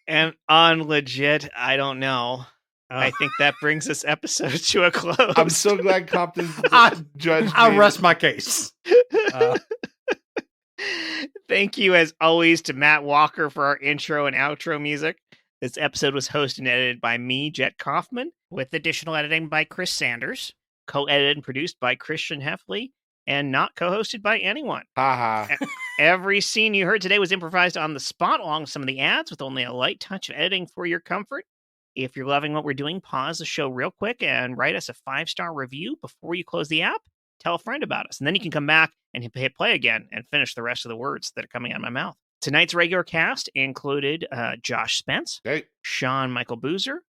And on legit, I don't know. I think that brings this episode to a close. I'm so glad Compton's judged. I'll rest my case. Thank you, as always, to Matt Walker for our intro and outro music. This episode was hosted and edited by me, Jet Kaufman, with additional editing by Chris Sanders, co-edited and produced by Christian Heffley, and not co-hosted by anyone. Every scene you heard today was improvised on the spot, along with some of the ads, with only a light touch of editing for your comfort. If you're loving what we're doing, pause the show real quick and write us a 5-star review before you close the app. Tell a friend about us, and then you can come back and hit play again and finish the rest of the words that are coming out of my mouth. Tonight's regular cast included Josh Spence, Sean Michael Boozer,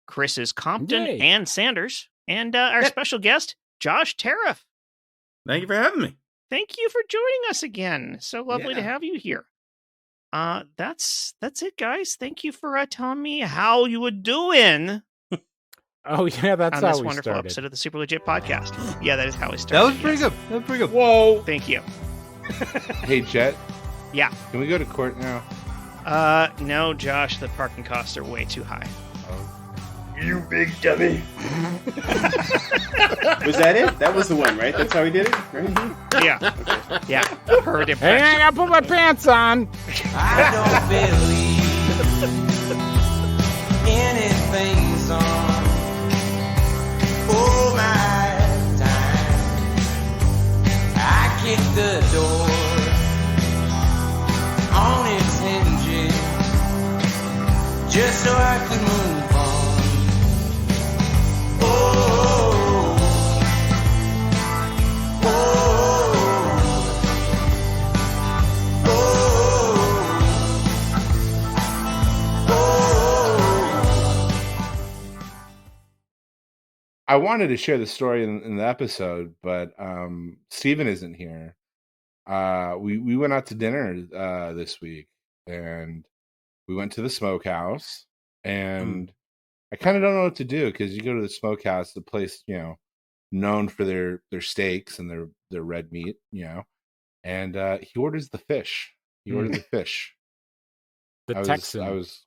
Chris's Compton and Sanders, and our special guest, Josh Tariff. Thank you for having me. Thank you for joining us again. So lovely to have you here. That's it, guys. Thank you for telling me how you were doing. Oh yeah, that's how this we wonderful started. episode of the Super Legit Podcast. Yeah, that is how we started. That was pretty good. That was pretty good. Whoa! Thank you. Hey, Jet. Yeah. Can we go to court now? No, Josh. The parking costs are way too high. You big dummy. Was that it? That was the one, right? That's how he did it, right? Yeah. Okay. Yeah. Heard it. Hey, I gotta put my pants on. I don't believe anything's on. Oh my time. I kicked the door on its hinges just so I could move on. Oh, oh, oh, I wanted to share the story in the episode, but Steven isn't here. We went out to dinner this week, and we went to the smokehouse, and I kind of don't know what to do, because you go to the smokehouse, the place, known for their steaks and their red meat, and he orders the fish. He ordered the fish. Texan. I was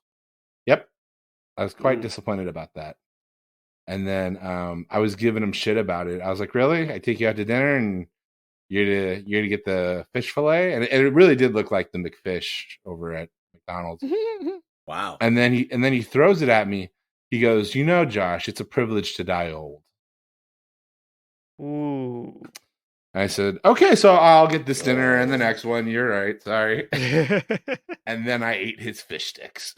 quite disappointed about that. And then I was giving him shit about it. I was like, really? I take you out to dinner and you're to get the fish fillet? And it really did look like the McFish over at McDonald's. Wow. And then he throws it at me. He goes, Josh, it's a privilege to die old. Ooh. I said, okay, so I'll get this dinner and the next one. You're right. Sorry. And then I ate his fish sticks.